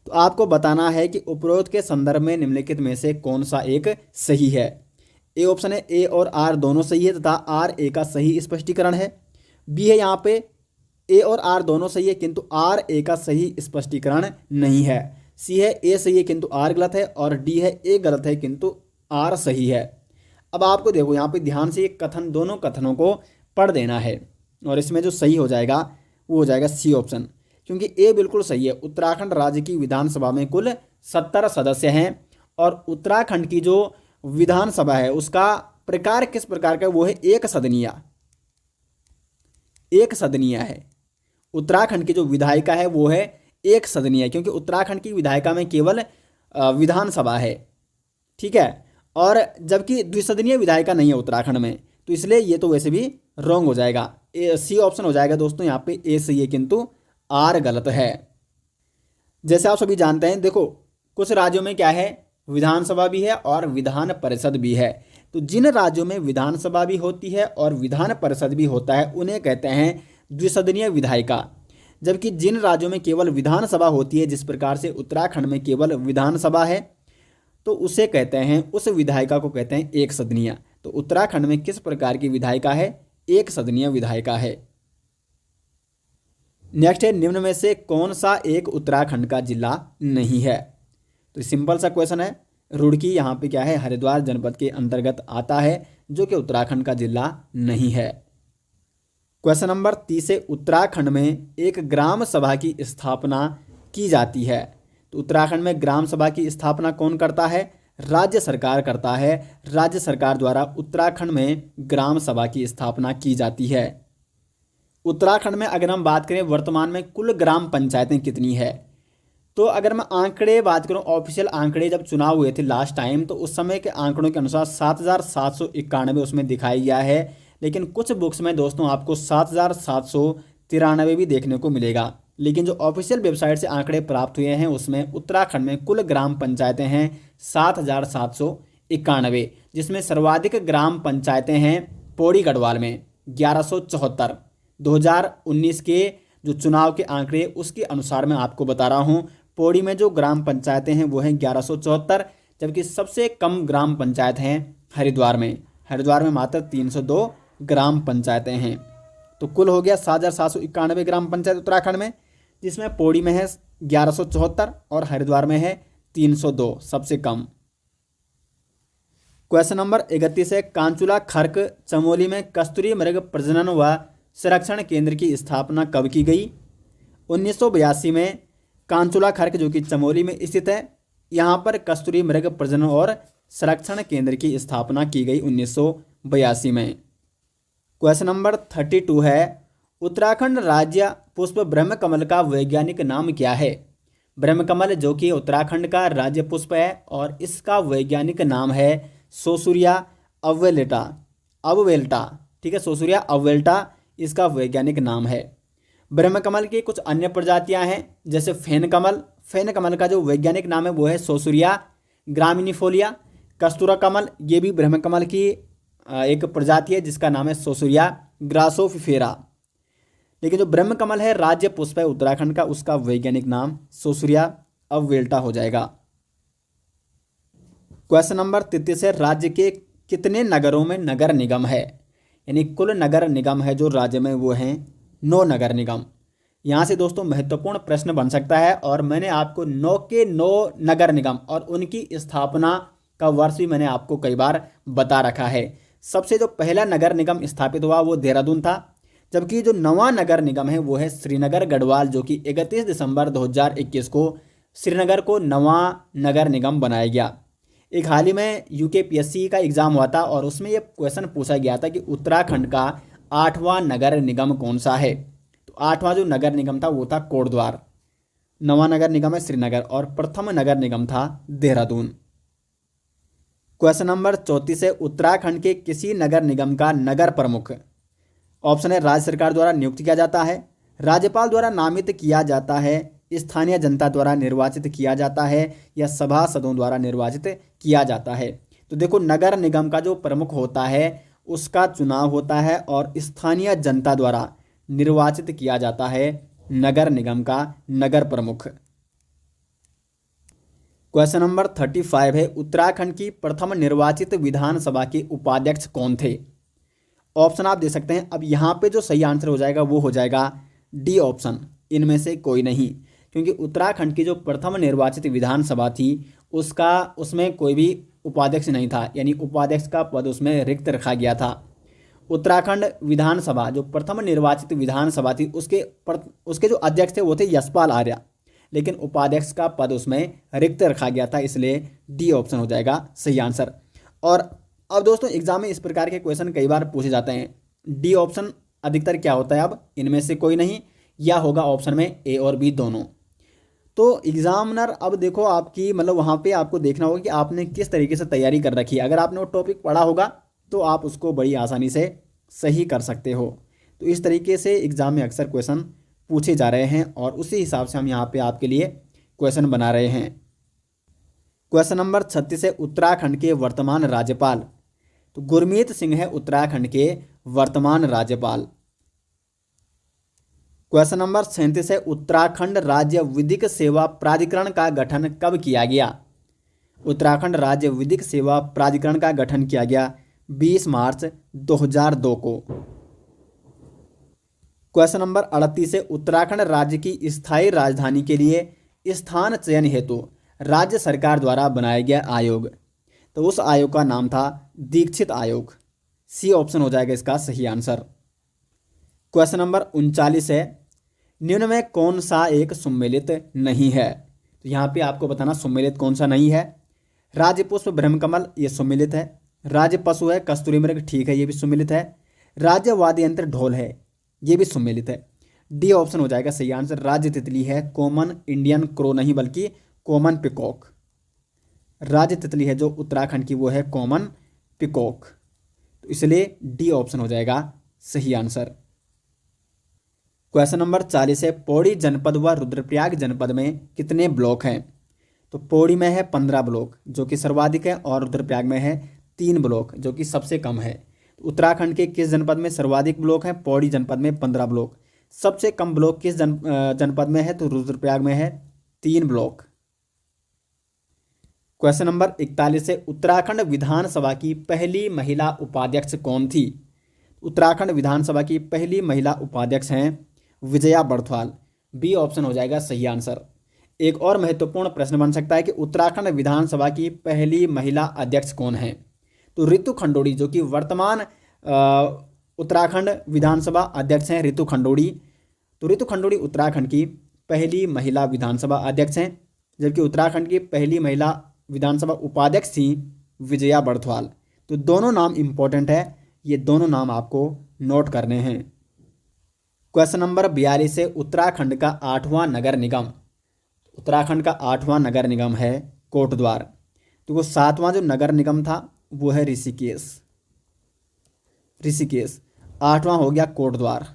तो आपको बताना है कि उपरोक्त के संदर्भ में निम्नलिखित में से कौन सा एक सही है। ए ऑप्शन है ए और आर दोनों सही है तथा आर ए का सही स्पष्टीकरण है। बी है यहाँ पे ए और आर दोनों सही है किंतु आर ए का सही स्पष्टीकरण नहीं है। सी है ए सही है किंतु आर गलत है, और डी है ए गलत है किंतु आर सही है। अब आपको देखो यहाँ पे ध्यान से ये कथन दोनों कथनों को पढ़ देना है, और इसमें जो सही हो जाएगा वो हो जाएगा सी ऑप्शन, क्योंकि ए बिल्कुल सही है। उत्तराखंड राज्य की विधानसभा में कुल 70 सदस्य हैं, और उत्तराखंड की जो विधानसभा है उसका प्रकार किस प्रकार का, वो है एक सदनीय। एक सदनीय है। उत्तराखंड की जो विधायिका है वो है एक सदनीय, क्योंकि उत्तराखंड की विधायिका में केवल विधानसभा है, ठीक है, और जबकि द्विसदनीय विधायिका नहीं है उत्तराखंड में, तो इसलिए ये तो वैसे भी रॉन्ग हो जाएगा। सी ऑप्शन हो जाएगा दोस्तों, यहाँ पे ए सही है किंतु आर गलत है। जैसे आप सभी जानते हैं, देखो कुछ राज्यों में क्या है, विधानसभा भी है और विधान परिषद भी है। तो जिन राज्यों में विधानसभा भी होती है और विधान परिषद भी होता है उन्हें कहते हैं द्विसदनीय विधायिका, जबकि जिन राज्यों में केवल विधानसभा होती है, जिस प्रकार से उत्तराखंड में केवल विधानसभा है, तो उसे कहते हैं, उस विधायिका को कहते हैं एक सदनीय। तो उत्तराखंड में किस प्रकार की विधायिका है, एक सदनीय विधायिका है। नेक्स्ट है निम्न में से कौन सा एक उत्तराखंड का जिला नहीं है। तो सिंपल सा क्वेश्चन है। रुड़की यहाँ पे क्या है, हरिद्वार जनपद के अंतर्गत आता है, जो कि उत्तराखंड का जिला नहीं है। क्वेश्चन नंबर 30 है उत्तराखंड में एक ग्राम सभा की स्थापना की जाती है। तो उत्तराखंड में ग्राम सभा की स्थापना कौन करता है, राज्य सरकार करता है। राज्य सरकार द्वारा उत्तराखंड में ग्राम सभा की स्थापना की जाती है। उत्तराखंड में अगर हम बात करें वर्तमान में कुल ग्राम पंचायतें कितनी है, तो अगर मैं आंकड़े बात करूं, ऑफिशियल आंकड़े जब चुनाव हुए थे लास्ट टाइम, तो उस समय के आंकड़ों के अनुसार 7,791 उसमें दिखाई गया है, लेकिन कुछ बुक्स में दोस्तों आपको 7,793 भी देखने को मिलेगा। लेकिन जो ऑफिशियल वेबसाइट से आंकड़े प्राप्त हुए हैं उसमें उत्तराखंड में कुल ग्राम पंचायतें हैं 7,791, जिसमें सर्वाधिक ग्राम पंचायतें हैं पौड़ी गढ़वाल में 1174। 2019 के जो चुनाव के आंकड़े उसके अनुसार मैं आपको बता रहा हूँ, पौड़ी में जो ग्राम पंचायतें हैं वो हैं 1174, जबकि सबसे कम ग्राम पंचायत हैं हरिद्वार में। हरिद्वार में मात्र 302 ग्राम पंचायतें हैं। तो कुल हो गया 7,791 ग्राम पंचायत उत्तराखंड में, जिसमें पौड़ी में है 1174 और हरिद्वार में है 302, सबसे कम। क्वेश्चन नंबर 31 है कांचुला खर्क चमोली में कस्तूरी मृग प्रजनन व संरक्षण केंद्र की स्थापना कब की गई। 1982 में कांचुला खर्क जो कि चमोली में स्थित है, यहाँ पर कस्तूरी मृग प्रजनन और संरक्षण केंद्र की स्थापना की गई 1982 में। क्वेश्चन नंबर 32 है उत्तराखंड राज्य पुष्प ब्रह्मकमल का वैज्ञानिक नाम क्या है। ब्रह्मकमल जो कि उत्तराखंड का राज्य पुष्प है और इसका वैज्ञानिक नाम है सोसूरिया अववेल्टा, ठीक है, सोसूरिया अववेल्टा इसका वैज्ञानिक नाम है। ब्रह्मकमल की कुछ अन्य प्रजातियां हैं, जैसे फेन कमल का जो वैज्ञानिक नाम है वो है सोसूरिया ग्रामिनिफोलिया। कस्तूरा कमल ये भी ब्रह्मकमल की एक प्रजाति है जिसका नाम है सोसूरिया ग्रासोफिफेरा। लेकिन जो ब्रह्मकमल है राज्य पुष्प है उत्तराखंड का, उसका वैज्ञानिक नाम सोसूरिया अववेल्टा हो जाएगा। क्वेश्चन नंबर 33 है राज्य के कितने नगरों में नगर निगम है, यानी कुल नगर निगम है जो राज्य में वो हैं 9 नगर निगम। यहाँ से दोस्तों महत्वपूर्ण प्रश्न बन सकता है, और मैंने आपको 9 के 9 नगर निगम और उनकी स्थापना का वर्ष भी मैंने आपको कई बार बता रखा है। सबसे जो पहला नगर निगम स्थापित हुआ वो देहरादून था, जबकि जो नवा नगर निगम है वो है श्रीनगर गढ़वाल, जो कि 31 दिसंबर 2021 को श्रीनगर को नवा नगर निगम बनाया गया। एक हाल ही में यूकेपीएससी का एग्जाम हुआ था और उसमें ये क्वेश्चन पूछा गया था कि उत्तराखंड का 8वां नगर निगम कौन सा है। तो 8वां जो नगर निगम था वो था कोटद्वार। नवा नगर निगम है श्रीनगर और प्रथम नगर निगम था देहरादून। क्वेश्चन नंबर 34 है उत्तराखंड के किसी नगर निगम का नगर प्रमुख, ऑप्शन है राज्य सरकार द्वारा नियुक्त किया जाता है, राज्यपाल द्वारा नामित किया जाता है स्थानीय जनता द्वारा निर्वाचित किया जाता है या सभासदों द्वारा निर्वाचित किया जाता है? तो देखो, नगर निगम का जो प्रमुख होता है उसका चुनाव होता है और स्थानीय जनता द्वारा निर्वाचित किया जाता है नगर निगम का नगर प्रमुख। क्वेश्चन नंबर 35 है, उत्तराखंड की प्रथम निर्वाचित विधानसभा के उपाध्यक्ष कौन थे? ऑप्शन आप दे सकते हैं। अब यहाँ पे जो सही आंसर हो जाएगा वो हो जाएगा डी ऑप्शन, इनमें से कोई नहीं, क्योंकि उत्तराखंड की जो प्रथम निर्वाचित विधानसभा थी उसमें कोई भी उपाध्यक्ष नहीं था, यानी उपाध्यक्ष का पद उसमें रिक्त रखा गया था। उत्तराखंड विधानसभा जो प्रथम निर्वाचित विधानसभा थी उसके जो अध्यक्ष थे वो थे यशपाल आर्य, लेकिन उपाध्यक्ष का पद उसमें रिक्त रखा गया था, इसलिए डी ऑप्शन हो जाएगा सही आंसर। और अब दोस्तों एग्जाम में इस प्रकार के क्वेश्चन कई बार पूछे जाते हैं। डी ऑप्शन अधिकतर क्या होता है? अब इनमें से कोई नहीं, या होगा ऑप्शन में ए और बी दोनों। तो एग्जामिनर अब देखो आपकी मतलब वहाँ पे आपको देखना होगा कि आपने किस तरीके से तैयारी कर रखी है। अगर आपने वो टॉपिक पढ़ा होगा तो आप उसको बड़ी आसानी से सही कर सकते हो। तो इस तरीके से एग्जाम में अक्सर क्वेश्चन पूछे जा रहे हैं और उसी हिसाब से हम यहाँ पे आपके लिए क्वेश्चन बना रहे हैं। क्वेश्चन नंबर 36 है, उत्तराखंड के वर्तमान राज्यपाल? तो गुरमीत सिंह है उत्तराखंड के वर्तमान राज्यपाल। क्वेश्चन नंबर 37 है, उत्तराखंड राज्य विधिक सेवा प्राधिकरण का गठन कब किया गया? उत्तराखंड राज्य विधिक सेवा प्राधिकरण का गठन किया गया 20 मार्च 2002 को। क्वेश्चन नंबर 38 है, उत्तराखंड राज्य की स्थायी राजधानी के लिए स्थान चयन हेतु राज्य सरकार द्वारा बनाया गया आयोग? तो उस आयोग का नाम था दीक्षित आयोग। सी ऑप्शन हो जाएगा इसका सही आंसर। क्वेश्चन नंबर 39 है, निम्न में कौन सा एक सुमेलित नहीं है? तो यहाँ पे आपको बताना सुमेलित कौन सा नहीं है। राज्य पुष्प ब्रह्मकमल, ये सुमेलित है। राज्य पशु है कस्तूरी मृग, ठीक है, ये भी सुमेलित है। राज्य वाद्य यंत्र ढोल है, ये भी सुमेलित है। डी ऑप्शन हो जाएगा सही आंसर। राज्य तितली है कॉमन इंडियन क्रो नहीं बल्कि कॉमन पिकॉक। राज्य तितली है जो उत्तराखंड की वो है कॉमन पिकॉक, तो इसलिए डी ऑप्शन हो जाएगा सही आंसर। क्वेश्चन नंबर 40 है, पौड़ी जनपद व रुद्रप्रयाग जनपद में कितने ब्लॉक हैं? तो पौड़ी में है 15 ब्लॉक जो कि सर्वाधिक है, और रुद्रप्रयाग में है 3 ब्लॉक जो कि सबसे कम है। उत्तराखंड के किस जनपद में सर्वाधिक ब्लॉक हैं? पौड़ी जनपद में 15 ब्लॉक। सबसे कम ब्लॉक किस जनपद में है? तो रुद्रप्रयाग में है 3 ब्लॉक। क्वेश्चन नंबर 41 है, उत्तराखंड विधानसभा की पहली महिला उपाध्यक्ष कौन थी? उत्तराखंड विधानसभा की पहली महिला उपाध्यक्ष हैं विजया बड़थवाल। बी ऑप्शन हो जाएगा सही आंसर। एक और महत्वपूर्ण प्रश्न बन सकता है कि उत्तराखंड विधानसभा की पहली महिला अध्यक्ष कौन है? तो रितु खंडोड़ी जो कि वर्तमान उत्तराखंड विधानसभा अध्यक्ष हैं रितु खंडोड़ी। तो रितु खंडोड़ी उत्तराखंड की पहली महिला विधानसभा अध्यक्ष हैं, जबकि उत्तराखंड की पहली महिला विधानसभा उपाध्यक्ष थी विजया बड़थवाल। तो दोनों नाम इंपॉर्टेंट है, ये दोनों नाम आपको नोट करने हैं। क्वेश्चन नंबर 42 है, उत्तराखंड का 8वां नगर निगम? उत्तराखंड का 8वां नगर निगम है कोटद्वार। तो वो 7वां जो नगर निगम था वो है ऋषिकेश। 8वां हो गया कोटद्वार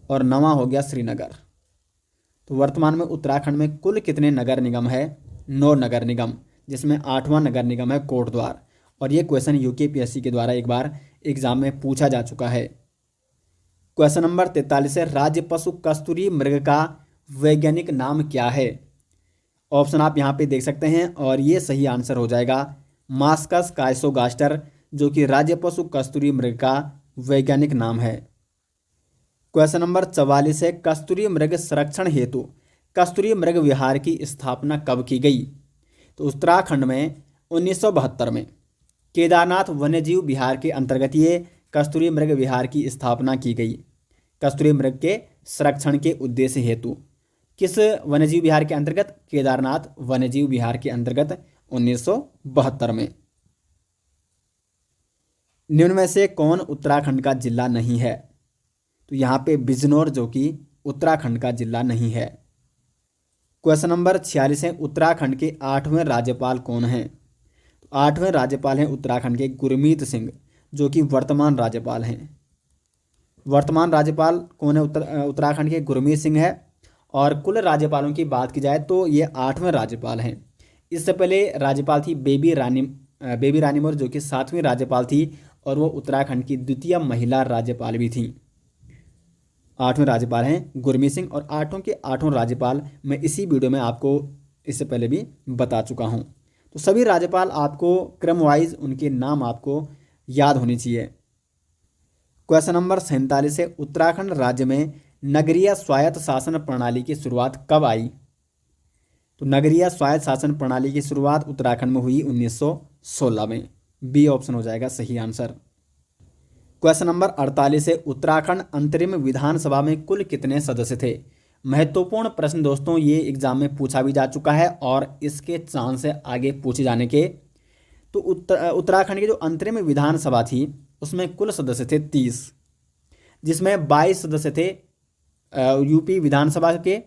और 9वां हो गया श्रीनगर। तो वर्तमान में उत्तराखंड में कुल कितने नगर निगम है? 9 नगर निगम, जिसमें 8वां नगर निगम है कोटद्वार। और ये क्वेश्चन यूकेपीएससी के द्वारा एक बार एग्जाम में पूछा जा चुका है। क्वेश्चन नंबर 43 है, राज्य पशु कस्तूरी मृग का वैज्ञानिक नाम क्या है? ऑप्शन आप यहाँ पे देख सकते हैं और ये सही आंसर हो जाएगा मास्कस काइसोगास्टर, जो कि राज्य पशु कस्तूरी मृग का वैज्ञानिक नाम है। क्वेश्चन नंबर 44 है, कस्तूरी मृग संरक्षण हेतु कस्तूरी मृग विहार की स्थापना कब की गई? तो उत्तराखंड में 1972 में केदारनाथ वन्यजीव विहार के अंतर्गत ये कस्तूरी मृग विहार की स्थापना की गई, कस्तूरी मृग के संरक्षण के उद्देश्य हेतु। किस वन्यजीव विहार के अंतर्गत? केदारनाथ वन्यजीव विहार के अंतर्गत 1972 में। निम्न में से कौन उत्तराखंड का जिला नहीं है? तो यहाँ पे बिजनौर जो कि उत्तराखंड का जिला नहीं है। क्वेश्चन नंबर 46 है, उत्तराखंड के 8वें राज्यपाल कौन हैं? तो 8वें राज्यपाल हैं उत्तराखंड के गुरमीत सिंह, जो कि वर्तमान राज्यपाल हैं। वर्तमान राज्यपाल कौन है? उत्तराखंड के गुरमीत सिंह है। और कुल राज्यपालों की बात की जाए तो ये 8वें राज्यपाल हैं। इससे पहले राज्यपाल थी बेबी रानी मौर्य, जो कि 7वीं राज्यपाल थी, और वो उत्तराखंड की द्वितीय महिला राज्यपाल भी थी। 8वें राज्यपाल हैं गुरमीत सिंह, और 8 के 8 राज्यपाल मैं इसी वीडियो में आपको इससे पहले भी बता चुका हूँ। तो सभी राज्यपाल आपको क्रम वाइज उनके नाम आपको याद होनी चाहिए। क्वेश्चन नंबर 47 है, उत्तराखंड राज्य में नगरीय स्वायत्त शासन प्रणाली की शुरुआत कब आई? तो नगरीय स्वायत्त शासन प्रणाली की शुरुआत उत्तराखंड में हुई 1916 में। बी ऑप्शन हो जाएगा सही आंसर। क्वेश्चन नंबर 48 है, उत्तराखंड अंतरिम विधानसभा में कुल कितने सदस्य थे? महत्वपूर्ण प्रश्न दोस्तों, ये एग्जाम में पूछा भी जा चुका है और इसके चांस है आगे पूछे जाने के। तो उत्तराखंड की जो अंतरिम विधानसभा थी उसमें कुल सदस्य थे 30, जिसमें 22 सदस्य थे यूपी विधानसभा के,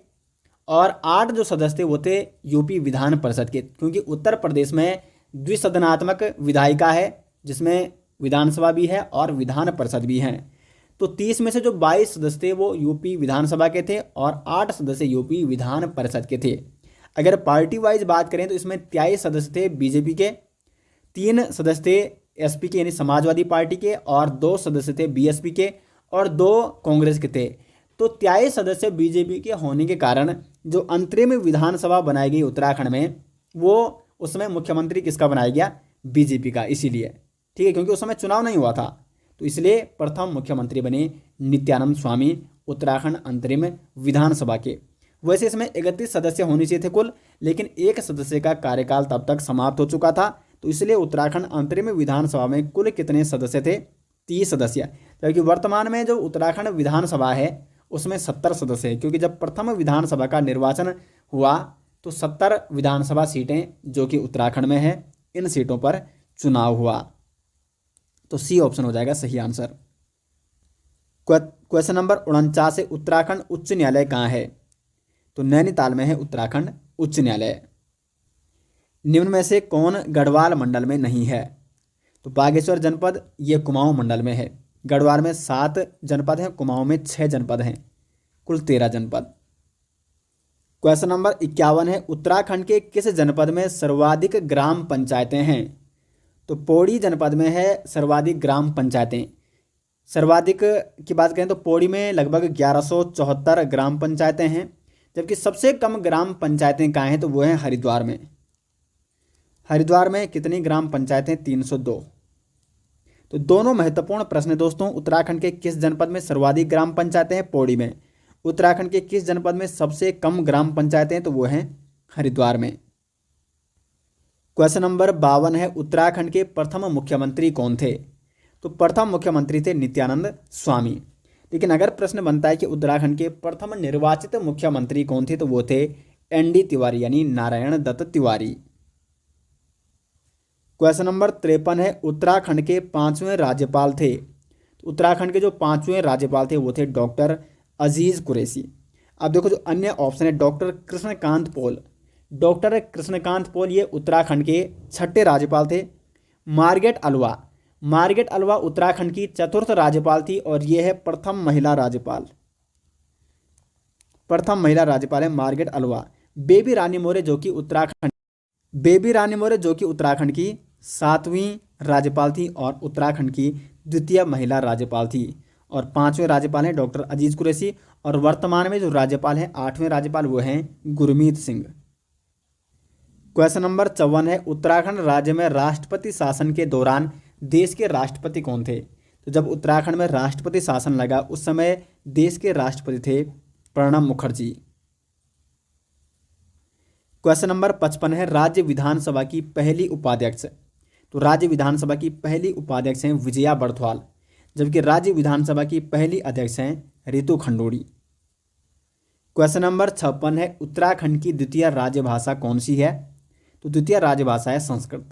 और 8 जो सदस्य थे वो थे यूपी विधान परिषद के, क्योंकि उत्तर प्रदेश में द्विसदनात्मक विधायिका है, जिसमें विधानसभा भी है और विधान परिषद भी है। तो 30 में से जो 22 सदस्य थे वो यूपी विधानसभा के थे और 8 सदस्य यूपी विधान परिषद के थे। अगर पार्टी वाइज बात करें तो इसमें 23 सदस्य थे बीजेपी के, 3 सदस्य थे एसपी के यानी समाजवादी पार्टी के, और 2 सदस्य थे बीएसपी के, और 2 कांग्रेस के थे। तो 23 सदस्य बीजेपी के होने के कारण जो अंतरिम विधानसभा बनाई गई उत्तराखंड में, वो उसमें मुख्यमंत्री किसका बनाया गया? बीजेपी का, इसीलिए। ठीक है, क्योंकि उस समय चुनाव नहीं हुआ था, तो इसलिए प्रथम मुख्यमंत्री बने नित्यानंद स्वामी उत्तराखंड अंतरिम विधानसभा के। वैसे इसमें 31 सदस्य होने चाहिए थे कुल, लेकिन 1 सदस्य का कार्यकाल तब तक समाप्त हो चुका था, तो इसलिए उत्तराखंड अंतरिम विधानसभा में कुल कितने सदस्य थे? 30 सदस्य। जबकि वर्तमान में जो उत्तराखंड विधानसभा है उसमें 70 सदस्य है, क्योंकि जब प्रथम विधानसभा का निर्वाचन हुआ तो 70 विधानसभा सीटें जो कि उत्तराखंड में है, इन सीटों पर चुनाव हुआ। तो सी ऑप्शन हो जाएगा सही आंसर। क्वेश्चन नंबर 49 है, उत्तराखंड उच्च न्यायालय कहाँ है? तो नैनीताल में है उत्तराखंड उच्च न्यायालय। निम्न में से कौन गढ़वाल मंडल में नहीं है? तो बागेश्वर जनपद ये कुमाऊं मंडल में है। गढ़वाल में 7 जनपद हैं, कुमाऊं में 6 जनपद हैं, कुल 13 जनपद। क्वेश्चन नंबर 51 है, उत्तराखंड के किस जनपद में सर्वाधिक ग्राम पंचायतें हैं? तो पौड़ी जनपद में है सर्वाधिक ग्राम पंचायतें। सर्वाधिक की बात करें तो पौड़ी में लगभग 1174 ग्राम पंचायतें हैं, जबकि सबसे कम ग्राम पंचायतें कहाँ हैं? तो वो हैं हरिद्वार में। हरिद्वार में कितनी ग्राम पंचायतें? 302। तो दोनों महत्वपूर्ण प्रश्न है दोस्तों। उत्तराखंड के किस जनपद में सर्वाधिक ग्राम पंचायतें हैं? पौड़ी में। उत्तराखंड के किस जनपद में सबसे कम ग्राम पंचायतें हैं? तो वो हैं हरिद्वार में। क्वेश्चन नंबर 52 है, उत्तराखंड के प्रथम मुख्यमंत्री कौन थे? तो प्रथम मुख्यमंत्री थे नित्यानंद स्वामी। लेकिन अगर प्रश्न बनता है कि उत्तराखंड के प्रथम निर्वाचित मुख्यमंत्री कौन थे, तो वो थे एनडी तिवारी यानी नारायण दत्त तिवारी। क्वेश्चन नंबर 53 है, उत्तराखंड के 5वें राज्यपाल थे? तो उत्तराखंड के जो 5वें राज्यपाल थे वो थे डॉक्टर अजीज कुरैशी। अब देखो जो अन्य ऑप्शन है, doctor Krishnakant Paul. Doctor Krishnakant Paul ये उत्तराखंड के 6ठे राज्यपाल थे। मार्गरेट अल्वा उत्तराखंड की 4th राज्यपाल थी, और ये है प्रथम महिला राज्यपाल। प्रथम महिला राज्यपाल है मार्गरेट अल्वा। बेबी रानी मौर्य जो कि उत्तराखंड की 7वीं राज्यपाल थी और उत्तराखंड की द्वितीय महिला राज्यपाल थी। और 5वें राज्यपाल हैं डॉक्टर अजीज कुरैशी, और वर्तमान में जो राज्यपाल हैं 8वें राज्यपाल वो हैं गुरमीत सिंह। क्वेश्चन नंबर 54 है, उत्तराखंड राज्य में राष्ट्रपति शासन के दौरान देश के राष्ट्रपति कौन थे? तो जब उत्तराखंड में राष्ट्रपति शासन लगा उस समय देश के राष्ट्रपति थे प्रणब मुखर्जी। क्वेश्चन नंबर 55 है, राज्य विधानसभा की पहली उपाध्यक्ष? तो राज्य विधानसभा की पहली उपाध्यक्ष हैं विजया बड़थवाल, जबकि राज्य विधानसभा की पहली अध्यक्ष हैं रितु खंडूड़ी। क्वेश्चन नंबर 56 है, उत्तराखंड की द्वितीय राजभाषा कौन सी है? तो द्वितीय राजभाषा है संस्कृत,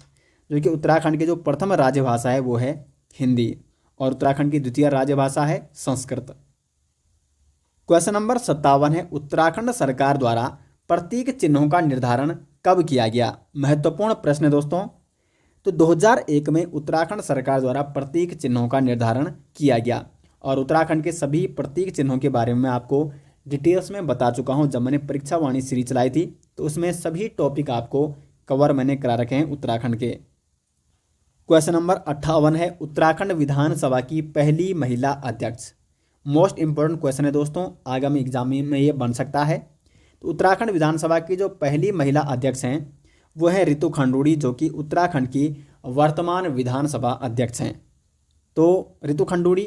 जबकि उत्तराखंड की जो प्रथम राजभाषा है वो है हिंदी, और उत्तराखंड की द्वितीय राजभाषा है संस्कृत। क्वेश्चन नंबर 57 है, उत्तराखंड सरकार द्वारा प्रतीक चिन्हों का निर्धारण कब किया गया? महत्वपूर्ण प्रश्न है दोस्तों। तो 2001 में उत्तराखंड सरकार द्वारा प्रतीक चिन्हों का निर्धारण किया गया, और उत्तराखंड के सभी प्रतीक चिन्हों के बारे में आपको डिटेल्स में बता चुका हूँ। जब मैंने परीक्षा वाणी सीरीज चलाई थी तो उसमें सभी टॉपिक आपको कवर मैंने करा रखे हैं उत्तराखंड के। क्वेश्चन नंबर 58 है, उत्तराखंड विधानसभा की पहली महिला अध्यक्ष। मोस्ट इंपॉर्टेंट क्वेश्चन है दोस्तों, आगामी एग्जाम में ये बन सकता है। तो उत्तराखंड विधानसभा की जो पहली महिला अध्यक्ष हैं वो है रितु खंडूड़ी, जो कि उत्तराखंड की वर्तमान विधानसभा अध्यक्ष हैं। तो रितु खंडूड़ी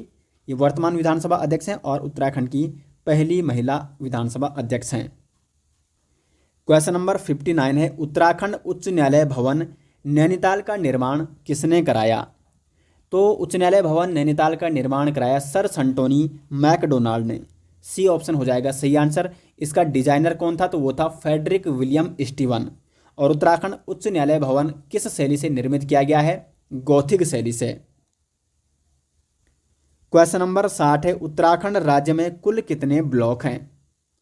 ये वर्तमान विधानसभा अध्यक्ष हैं और उत्तराखंड की पहली महिला विधानसभा अध्यक्ष हैं। क्वेश्चन नंबर 59 है, उत्तराखंड उच्च न्यायालय भवन नैनीताल का निर्माण किसने कराया। तो उच्च न्यायालय भवन नैनीताल का निर्माण कराया सर संटोनी मैकडोनाल्ड ने। सी ऑप्शन हो जाएगा सही आंसर। इसका डिजाइनर कौन था, तो वो था फ्रेडरिक विलियम स्टीवन। और उत्तराखंड उच्च न्यायालय भवन किस शैली से निर्मित किया गया है, गौथिक शैली से। क्वेश्चन नंबर 60 है, उत्तराखंड राज्य में कुल कितने ब्लॉक हैं,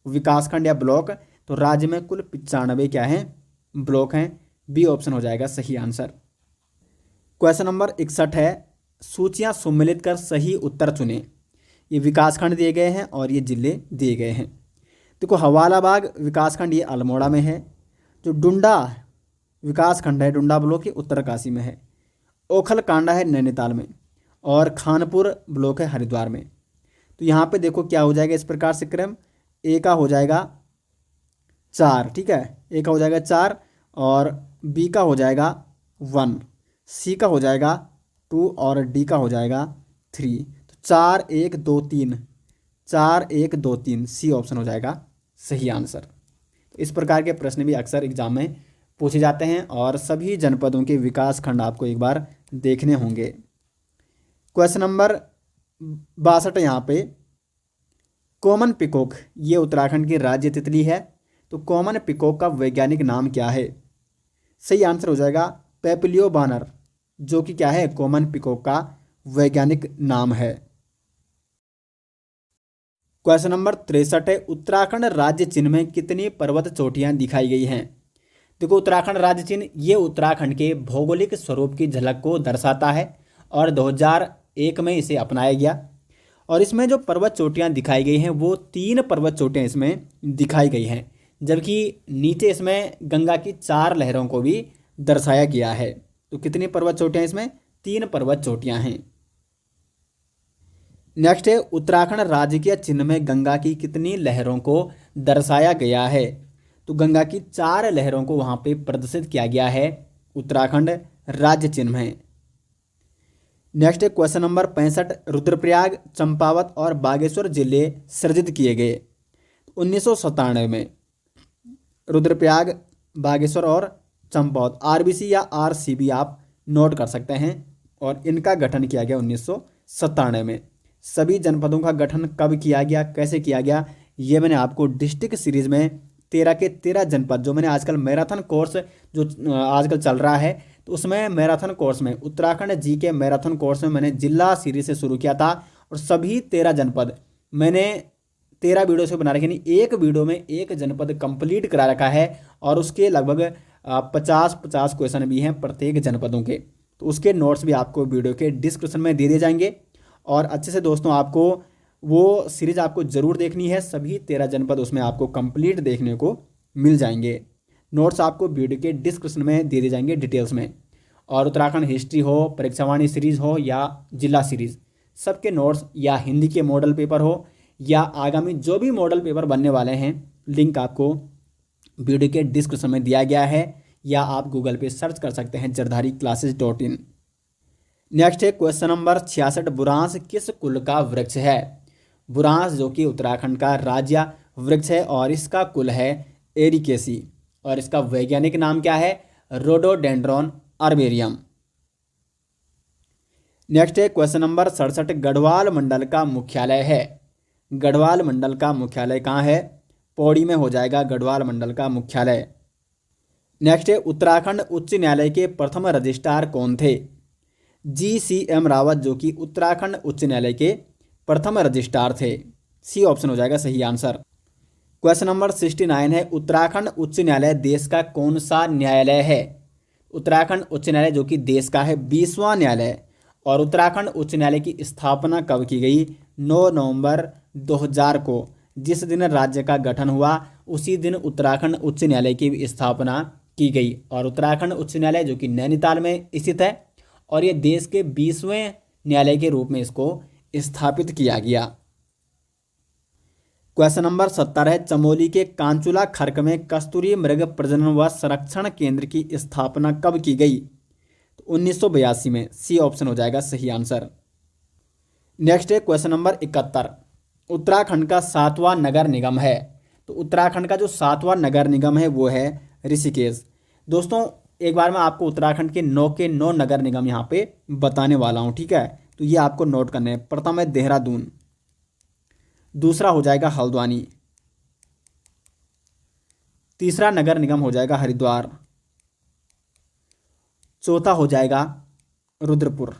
विकासखंड या ब्लॉक। तो राज्य में कुल 95 क्या हैं, ब्लॉक हैं। बी ऑप्शन हो जाएगा सही आंसर। क्वेश्चन नंबर 61 है, सूचियां सम्मिलित कर सही उत्तर चुने। ये विकासखंड दिए गए हैं और ये जिले दिए गए हैं। देखो हवालाबाग विकासखंड ये अल्मोड़ा में है। जो डुंडा विकासखंड है, डुंडा ब्लॉक, ये उत्तरकाशी में है। ओखल कांडा है नैनीताल में और खानपुर ब्लॉक है हरिद्वार में। तो यहाँ पे देखो क्या हो जाएगा इस प्रकार से क्रम, ए का हो जाएगा 4, ठीक है, ए का हो जाएगा 4 और बी का हो जाएगा 1, सी का हो जाएगा 2 और डी का हो जाएगा 3। तो 4 1 2 3, 4 1 2 3, सी ऑप्शन हो जाएगा सही आंसर। तो इस प्रकार के प्रश्न भी अक्सर एग्जाम में पूछे जाते हैं और सभी जनपदों के विकास खंड आपको एक बार देखने होंगे। क्वेश्चन नंबर 62 यहाँ पे, कॉमन पिकॉक ये उत्तराखंड की राज्य तितली है। तो कॉमन पिकॉक का वैज्ञानिक नाम क्या है, सही आंसर हो जाएगा पेपलियो बानर, जो कि क्या है, कॉमन पिकॉक का वैज्ञानिक नाम है। क्वेश्चन नंबर 63 है, उत्तराखंड राज्य चिन्ह में कितनी पर्वत चोटियां दिखाई गई हैं। देखो उत्तराखंड राज्य चिन्ह ये उत्तराखंड के भौगोलिक स्वरूप की झलक को दर्शाता है और 2001 में इसे अपनाया गया। और इसमें जो पर्वत चोटियां दिखाई गई हैं वो 3 पर्वत चोटियां इसमें दिखाई गई हैं, जबकि नीचे इसमें गंगा की 4 लहरों को भी दर्शाया गया है। तो कितनी पर्वत चोटियां इसमें, 3 पर्वत चोटियां हैं। नेक्स्ट है, उत्तराखंड राज्य के चिन्ह में गंगा की कितनी लहरों को दर्शाया गया है। तो गंगा की 4 लहरों को वहां पे प्रदर्शित किया गया है उत्तराखंड राज्य चिन्ह में। नेक्स्ट है क्वेश्चन नंबर 65, रुद्रप्रयाग, चंपावत और बागेश्वर जिले सृजित किए गए 1997 में। रुद्रप्रयाग, बागेश्वर और चंपावत, आरबीसी या आरसीबी आप नोट कर सकते हैं। और इनका गठन किया गया 1997 में। सभी जनपदों का गठन कब किया गया, कैसे किया गया, ये मैंने आपको डिस्ट्रिक्ट सीरीज में 13 के 13 जनपद, जो मैंने आजकल मैराथन कोर्स जो आजकल चल रहा है तो उसमें मैराथन कोर्स में उत्तराखंड जी के मैराथन कोर्स में मैंने जिला सीरीज से शुरू किया था। और सभी 13 जनपद मैंने 13 वीडियो से बना रखे, यानी एक वीडियो में एक जनपद कंप्लीट करा रखा है। और उसके लगभग 50 क्वेश्चन भी हैं प्रत्येक जनपदों के। तो उसके नोट्स भी आपको वीडियो के डिस्क्रिप्शन में दे दिए जाएंगे। और अच्छे से दोस्तों आपको वो सीरीज आपको ज़रूर देखनी है, सभी 13 जनपद उसमें आपको कंप्लीट देखने को मिल जाएंगे। नोट्स आपको वीडियो के डिस्क्रिप्शन में दे दिए जाएंगे डिटेल्स में। और उत्तराखंड हिस्ट्री हो, परीक्षावाणी सीरीज़ हो या जिला सीरीज़, सबके नोट्स या हिंदी के मॉडल पेपर हो या आगामी जो भी मॉडल पेपर बनने वाले हैं, लिंक आपको वीडियो के डिस्क्रिप्शन में दिया गया है या आप गूगल पे सर्च कर सकते हैं jardhariclasses.in। नेक्स्ट है क्वेश्चन नंबर 66, बुरांस किस कुल का वृक्ष है। बुरांस जो कि उत्तराखंड का राज्य वृक्ष है और इसका कुल है एरिकेसी। और इसका वैज्ञानिक नाम क्या है, रोडोडेंड्रॉन अर्बेरियम। नेक्स्ट है क्वेश्चन नंबर 67, गढ़वाल मंडल का मुख्यालय है। गढ़वाल मंडल का मुख्यालय कहाँ है, पौड़ी में हो जाएगा गढ़वाल मंडल का मुख्यालय। नेक्स्ट है, उत्तराखंड उच्च न्यायालय के प्रथम रजिस्ट्रार कौन थे। GCM रावत, जो कि उत्तराखंड उच्च न्यायालय के प्रथम रजिस्ट्रार थे। सी ऑप्शन हो जाएगा सही आंसर। क्वेश्चन नंबर 69 है, उत्तराखंड उच्च न्यायालय देश का कौन सा न्यायालय है। उत्तराखंड उच्च न्यायालय जो कि देश का है 20वां न्यायालय। और उत्तराखंड उच्च न्यायालय की स्थापना कब की गई, 9 नवंबर 2000 को। जिस दिन राज्य का गठन हुआ उसी दिन उत्तराखंड उच्च न्यायालय की स्थापना की गई। और उत्तराखंड उच्च न्यायालय जो कि नैनीताल में स्थित है और ये देश के 20वें न्यायालय के रूप में इसको स्थापित किया गया। क्वेश्चन नंबर 70 है, चमोली के कांचुला खर्क में कस्तूरी मृग प्रजनन व संरक्षण केंद्र की स्थापना कब की गई? तो 1982 में। सी ऑप्शन हो जाएगा सही आंसर। नेक्स्ट है क्वेश्चन नंबर 71, उत्तराखंड का 7वां नगर निगम है। तो उत्तराखंड का जो 7वां नगर निगम है वो है ऋषिकेश। दोस्तों एक बार मैं आपको उत्तराखंड के 9 नगर निगम यहाँ पे बताने वाला हूँ, ठीक है। तो ये आपको नोट करने हैं। प्रथम है देहरादून, दूसरा हो जाएगा हल्द्वानी, तीसरा नगर निगम हो जाएगा हरिद्वार, चौथा हो जाएगा रुद्रपुर,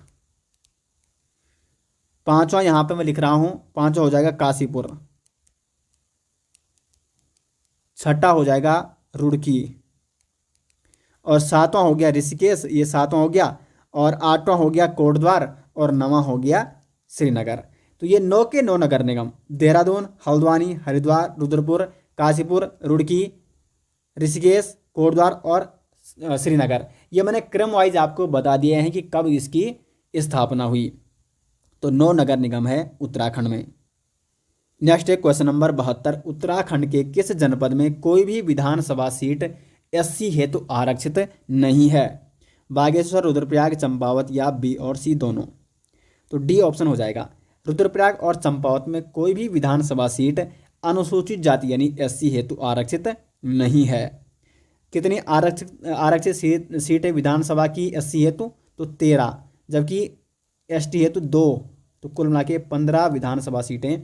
पांचवा यहां पे मैं लिख रहा हूं, पांचवा हो जाएगा काशीपुर, छठा हो जाएगा रुड़की और सातवां हो गया ऋषिकेश, ये सातवां हो गया। और आठवां हो गया कोटद्वार और नवां हो गया श्रीनगर। तो ये 9 के 9 नगर निगम देहरादून, हल्द्वानी, हरिद्वार, रुद्रपुर, काशीपुर, रुड़की, ऋषिकेश, कोटद्वार और श्रीनगर, ये मैंने क्रम वाइज आपको बता दिए हैं कि कब इसकी स्थापना हुई। तो 9 नगर निगम है उत्तराखंड में। नेक्स्ट है क्वेश्चन नंबर 72, उत्तराखंड के किस जनपद में कोई भी विधानसभा सीट एससी हेतु आरक्षित नहीं है? बागेश्वर, रुद्रप्रयाग, चंपावत या बी और सी दोनों? तो डी ऑप्शन हो जाएगा। रुद्रप्रयाग और चंपावत में कोई भी विधानसभा सीट अनुसूचित जाति यानी एससी हेतु आरक्षित नहीं है। कितनी आरक्षित सीट है विधानसभा की एससी हेतु? तो 13, जबकि एसटी हेतु 2। तो कुल मिला के 15 विधानसभा सीटें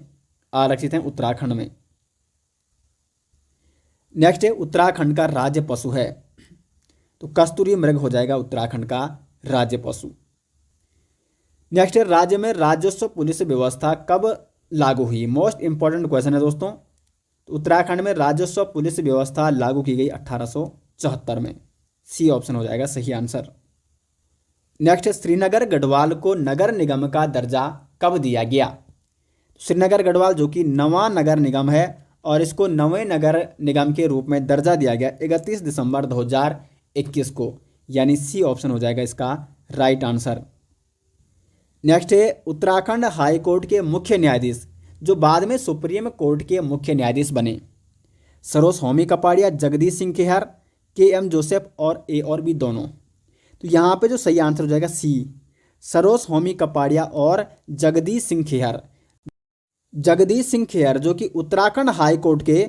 आरक्षित हैं उत्तराखंड में। नेक्स्ट है उत्तराखंड का राज्य पशु है। तो कस्तूरी मृग हो जाएगा उत्तराखंड का राज्य पशु। नेक्स्ट है राज्य में राजस्व पुलिस व्यवस्था कब लागू हुई? मोस्ट इंपॉर्टेंट क्वेश्चन है दोस्तों। तो उत्तराखंड में राजस्व पुलिस व्यवस्था लागू की गई 1874 में। सी ऑप्शन हो जाएगा सही आंसर। नेक्स्ट है श्रीनगर गढ़वाल को नगर निगम का दर्जा कब दिया गया? श्रीनगर गढ़वाल जो कि नवा नगर निगम है और इसको नवे नगर निगम के रूप में दर्जा दिया गया 31 दिसंबर 2021 को, यानी सी ऑप्शन हो जाएगा इसका राइट आंसर। नेक्स्ट है उत्तराखंड हाई कोर्ट के मुख्य न्यायाधीश जो बाद में सुप्रीम कोर्ट के मुख्य न्यायाधीश बने। सरोज होमी कपाड़िया, जगदीश सिंह खेहर, के.एम. जोसेफ और ए और बी दोनों? तो यहाँ पे जो सही आंसर हो जाएगा सी, सरोज होमी कपाड़िया और जगदीश सिंह खेहर। जगदीश सिंह खेहर जो कि उत्तराखंड हाई कोर्ट के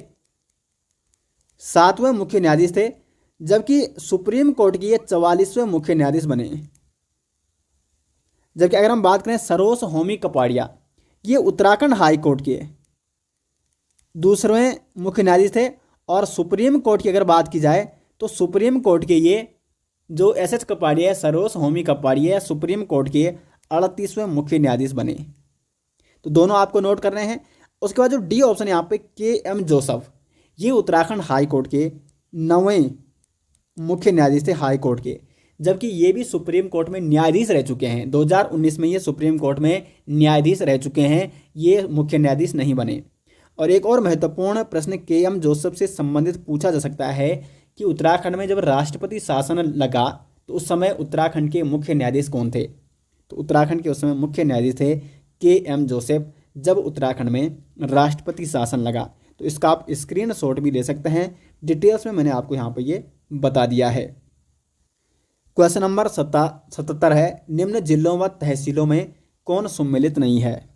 7वें मुख्य न्यायाधीश थे, जबकि सुप्रीम कोर्ट के 44वें मुख्य न्यायाधीश बने। जबकि अगर हम बात करें सरोज होमी कपाड़िया, ये उत्तराखंड हाई कोर्ट के 2वें मुख्य न्यायाधीश थे। और सुप्रीम कोर्ट की अगर बात की जाए तो सुप्रीम कोर्ट के ये जो S H. Kapadia, Saroj Homi Kapadia supreme court के 38वें मुख्य न्यायाधीश बने। तो दोनों आपको नोट करने हैं। उसके बाद जो डी ऑप्शन यहाँ पे के.एम. जोसेफ, ये उत्तराखंड हाई कोर्ट के 9वें मुख्य न्यायाधीश थे हाई कोर्ट के, जबकि ये भी सुप्रीम कोर्ट में न्यायाधीश रह चुके हैं। 2019 में ये सुप्रीम कोर्ट में न्यायाधीश रह चुके हैं, ये मुख्य न्यायाधीश नहीं बने। और एक और महत्वपूर्ण प्रश्न के.एम. जोसेफ से संबंधित पूछा जा सकता है कि उत्तराखंड में जब राष्ट्रपति शासन लगा तो उस समय उत्तराखंड के मुख्य न्यायाधीश कौन थे? तो उत्तराखंड के उस समय मुख्य न्यायाधीश थे के.एम. जोसेफ, जब उत्तराखंड में राष्ट्रपति शासन लगा। तो इसका आप स्क्रीनशॉट भी ले सकते हैं, डिटेल्स में मैंने आपको यहाँ पर ये बता दिया है। क्वेश्चन नंबर 77 है, निम्न जिलों व तहसीलों में कौन सम्मिलित नहीं है?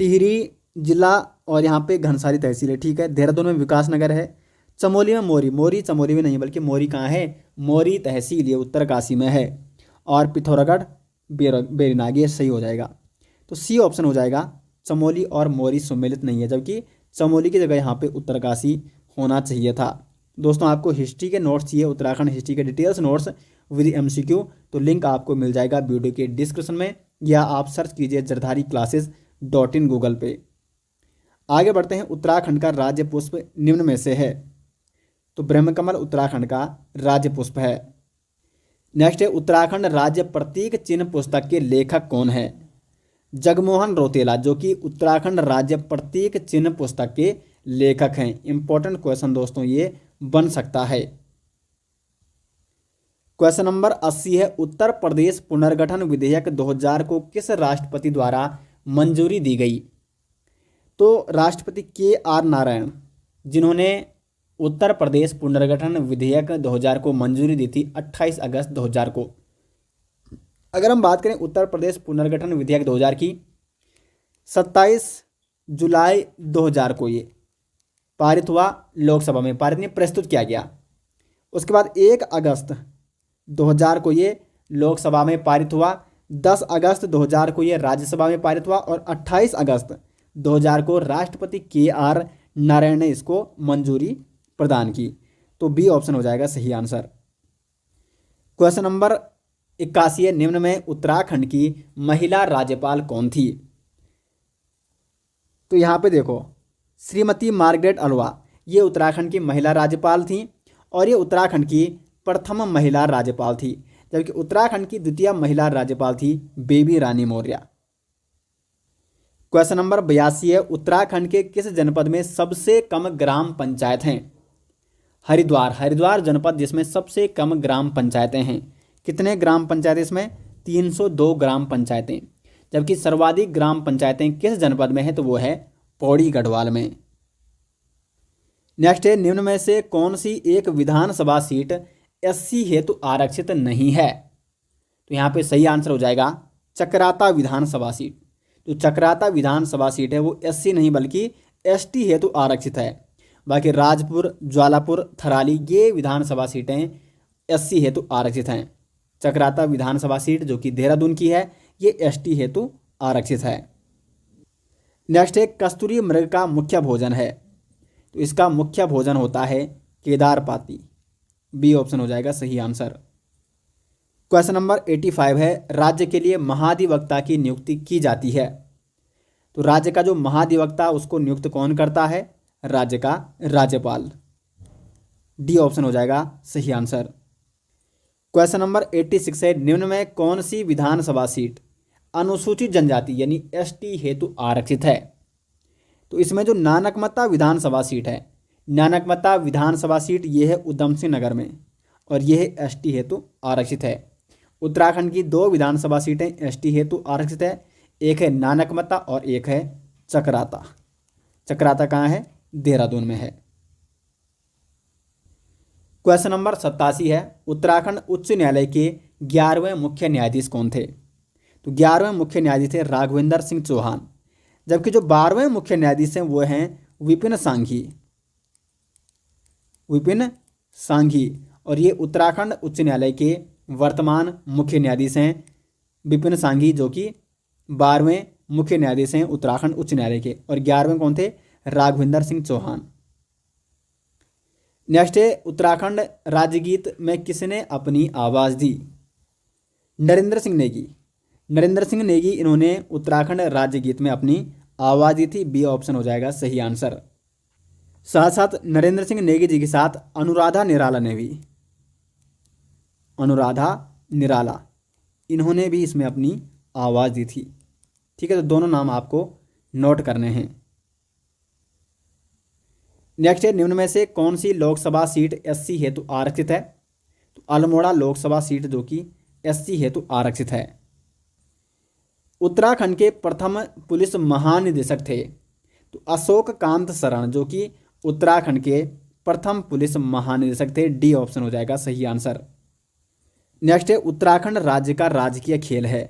टिहरी जिला और यहाँ पे घनसारी तहसील है, ठीक है। देहरादून में विकासनगर है, चमोली में मोरी चमोली में नहीं बल्कि मोरी कहाँ है? मोरी तहसील, ये उत्तरकाशी में है। और पिथौरागढ़, बेरीनाग, ये सही हो जाएगा। तो सी ऑप्शन हो जाएगा, चमोली और मोरी सम्मिलित नहीं है, जबकि चमोली की जगह यहाँ पे उत्तरकाशी होना चाहिए था। दोस्तों आपको हिस्ट्री के नोट्स चाहिए, उत्तराखंड हिस्ट्री के डिटेल्स नोट्स विद MCQ, तो लिंक आपको मिल जाएगा वीडियो के डिस्क्रिप्शन में, या आप सर्च कीजिए जरधारी-classes.in गूगल पे। आगे बढ़ते हैं। उत्तराखंड का राज्य पुष्प निम्न में से है? तो ब्रह्मकमल उत्तराखंड का राज्य पुष्प है। नेक्स्ट है उत्तराखंड राज्य प्रतीक चिन्ह पुस्तक के लेखक कौन है? जगमोहन रौतेला, जो कि उत्तराखंड राज्य प्रतीक चिन्ह पुस्तक के लेखक हैं। इंपॉर्टेंट क्वेश्चन दोस्तों ये बन सकता है। क्वेश्चन नंबर 80 है, उत्तर प्रदेश पुनर्गठन विधेयक 2000 को किस राष्ट्रपति द्वारा मंजूरी दी गई? तो राष्ट्रपति KR नारायण, जिन्होंने उत्तर प्रदेश पुनर्गठन विधेयक 2000 को मंजूरी दी थी 28 अगस्त 2000 को। अगर हम बात करें उत्तर प्रदेश पुनर्गठन विधेयक 2000 की, 27 जुलाई 2000 को ये पारित हुआ, लोकसभा में पारित नहीं प्रस्तुत किया गया। उसके बाद 1 अगस्त 2000 को ये लोकसभा में पारित हुआ, 10 अगस्त 2000 को ये राज्यसभा में पारित हुआ और 28 अगस्त 2000 को राष्ट्रपति KR नारायण ने इसको मंजूरी प्रदान की। तो बी ऑप्शन हो जाएगा सही आंसर। क्वेश्चन नंबर 81 है, निम्न में उत्तराखंड की महिला राज्यपाल कौन थी? तो यहाँ पे देखो, श्रीमती मार्गरेट अल्वा ये उत्तराखंड की महिला राज्यपाल थी और ये उत्तराखंड की प्रथम महिला राज्यपाल थी, जबकि उत्तराखंड की द्वितीय महिला राज्यपाल थी बेबी रानी मौर्य। क्वेश्चन नंबर 82 है, उत्तराखंड के किस जनपद में सबसे कम ग्राम पंचायत हैं? हरिद्वार जनपद जिसमें सबसे कम ग्राम पंचायतें हैं। कितने ग्राम पंचायतें इसमें? 302 ग्राम पंचायतें। जबकि सर्वाधिक ग्राम पंचायतें किस जनपद में है? तो वो है पौड़ी गढ़वाल में। नेक्स्ट है, निम्न में से कौन सी एक विधानसभा सीट SC हेतु आरक्षित नहीं है? तो यहाँ पे सही आंसर हो जाएगा चकराता विधानसभा सीट। तो चकराता विधानसभा सीट है वो SC नहीं बल्कि ST हेतु आरक्षित है। बाकी राजपुर, ज्वालापुर, थराली ये विधानसभा सीटें SC हेतु आरक्षित हैं। चकराता विधानसभा सीट जो कि देहरादून की है ये ST हेतु आरक्षित है। नेक्स्ट है, कस्तूरी मृग का मुख्य भोजन है? तो इसका मुख्य भोजन होता है केदारपाती। बी ऑप्शन हो जाएगा सही आंसर। क्वेश्चन नंबर 85 है, राज्य के लिए महाधिवक्ता की नियुक्ति की जाती है? तो राज्य का जो महाधिवक्ता उसको नियुक्त कौन करता है? राज्य का राज्यपाल। डी ऑप्शन हो जाएगा सही आंसर। क्वेश्चन नंबर 86 है, निम्न में कौन सी विधानसभा सीट अनुसूचित जनजाति यानी ST हेतु आरक्षित है? तो इसमें जो नानकमत्ता विधानसभा सीट है, नानकमत्ता विधानसभा सीट ये है उधम सिंह नगर में और ये है ST हेतु आरक्षित है। उत्तराखंड की 2 विधानसभा सीटें ST हेतु आरक्षित है, एक है नानकमत्ता और एक है चकराता। चकराता कहाँ है? देहरादून में है। क्वेश्चन नंबर 87 है, उत्तराखंड उच्च न्यायालय के 11वें मुख्य न्यायाधीश कौन थे? तो 11वें मुख्य न्यायाधीश थे राघवेंद्र सिंह चौहान। जबकि जो 12वें मुख्य न्यायाधीश हैं वो हैं विपिन सांघी। विपिन सांघी और ये उत्तराखंड उच्च न्यायालय के वर्तमान मुख्य न्यायाधीश हैं विपिन सांघी, जो कि 12वें मुख्य न्यायाधीश हैं उत्तराखंड उच्च न्यायालय के। और 11वें कौन थे? राघवेंद्र सिंह चौहान। नेक्स्ट है, उत्तराखंड राज्यगीत में किसने अपनी आवाज़ दी? नरेंद्र सिंह नेगी। नरेंद्र सिंह नेगी इन्होंने उत्तराखंड राज्यगीत में अपनी आवाज़ दी थी। बी ऑप्शन हो जाएगा सही आंसर। साथ साथ नरेंद्र सिंह नेगी जी के साथ अनुराधा निराला ने भी, अनुराधा निराला इन्होंने भी इसमें अपनी आवाज़ दी थी। ठीक है, तो दोनों नाम आपको नोट करने हैं। नेक्स्ट है, निम्न में से कौन सी लोकसभा सीट SC हेतु आरक्षित है? तो अल्मोड़ा लोकसभा सीट जो कि SC हेतु आरक्षित है। उत्तराखंड के प्रथम पुलिस महानिदेशक थे? तो अशोक कांत शरण जो कि उत्तराखंड के प्रथम पुलिस महानिदेशक थे। डी ऑप्शन हो जाएगा सही आंसर। नेक्स्ट है, उत्तराखंड राज्य का राजकीय खेल है?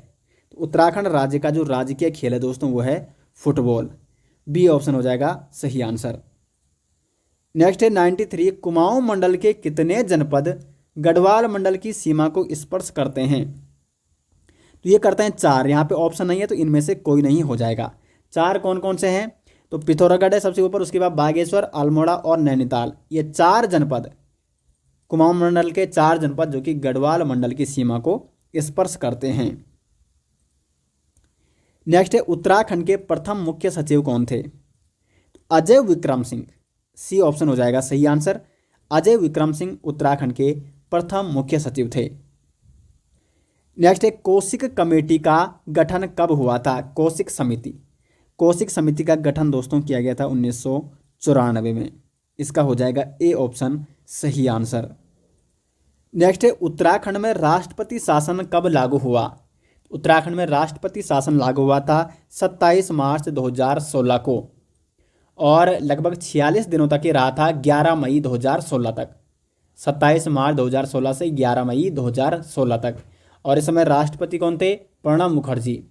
तो उत्तराखंड राज्य का जो राजकीय खेल है दोस्तों वो है फुटबॉल। बी ऑप्शन हो जाएगा सही आंसर। नेक्स्ट है, 93 कुमाऊं मंडल के कितने जनपद गढ़वाल मंडल की सीमा को स्पर्श करते हैं? तो ये करते हैं 4। यहाँ पे ऑप्शन नहीं है तो इनमें से कोई नहीं हो जाएगा। 4 कौन कौन से हैं? तो पिथौरागढ़ है सबसे ऊपर, उसके बाद बागेश्वर, अल्मोड़ा और नैनीताल। ये 4 जनपद कुमाऊं मंडल के 4 जनपद जो कि गढ़वाल मंडल की सीमा को स्पर्श करते हैं। नेक्स्ट है, उत्तराखंड के प्रथम मुख्य सचिव कौन थे? अजय विक्रम सिंह। सी ऑप्शन हो जाएगा सही आंसर। अजय विक्रम सिंह उत्तराखंड के प्रथम मुख्य सचिव थे। नेक्स्ट है कौशिक कमेटी का गठन कब हुआ था? कौशिक समिति का गठन दोस्तों किया गया था 1994 में। इसका हो जाएगा ए ऑप्शन सही आंसर। नेक्स्ट है उत्तराखंड में राष्ट्रपति शासन कब लागू हुआ? उत्तराखंड में राष्ट्रपति शासन लागू हुआ था 27 मार्च 2016 को और लगभग 46 दिनों तक ये रहा था, 11 मई 2016 तक। 27 मार्च 2016 से 11 मई 2016 तक। और इस समय राष्ट्रपति कौन थे? प्रणब मुखर्जी।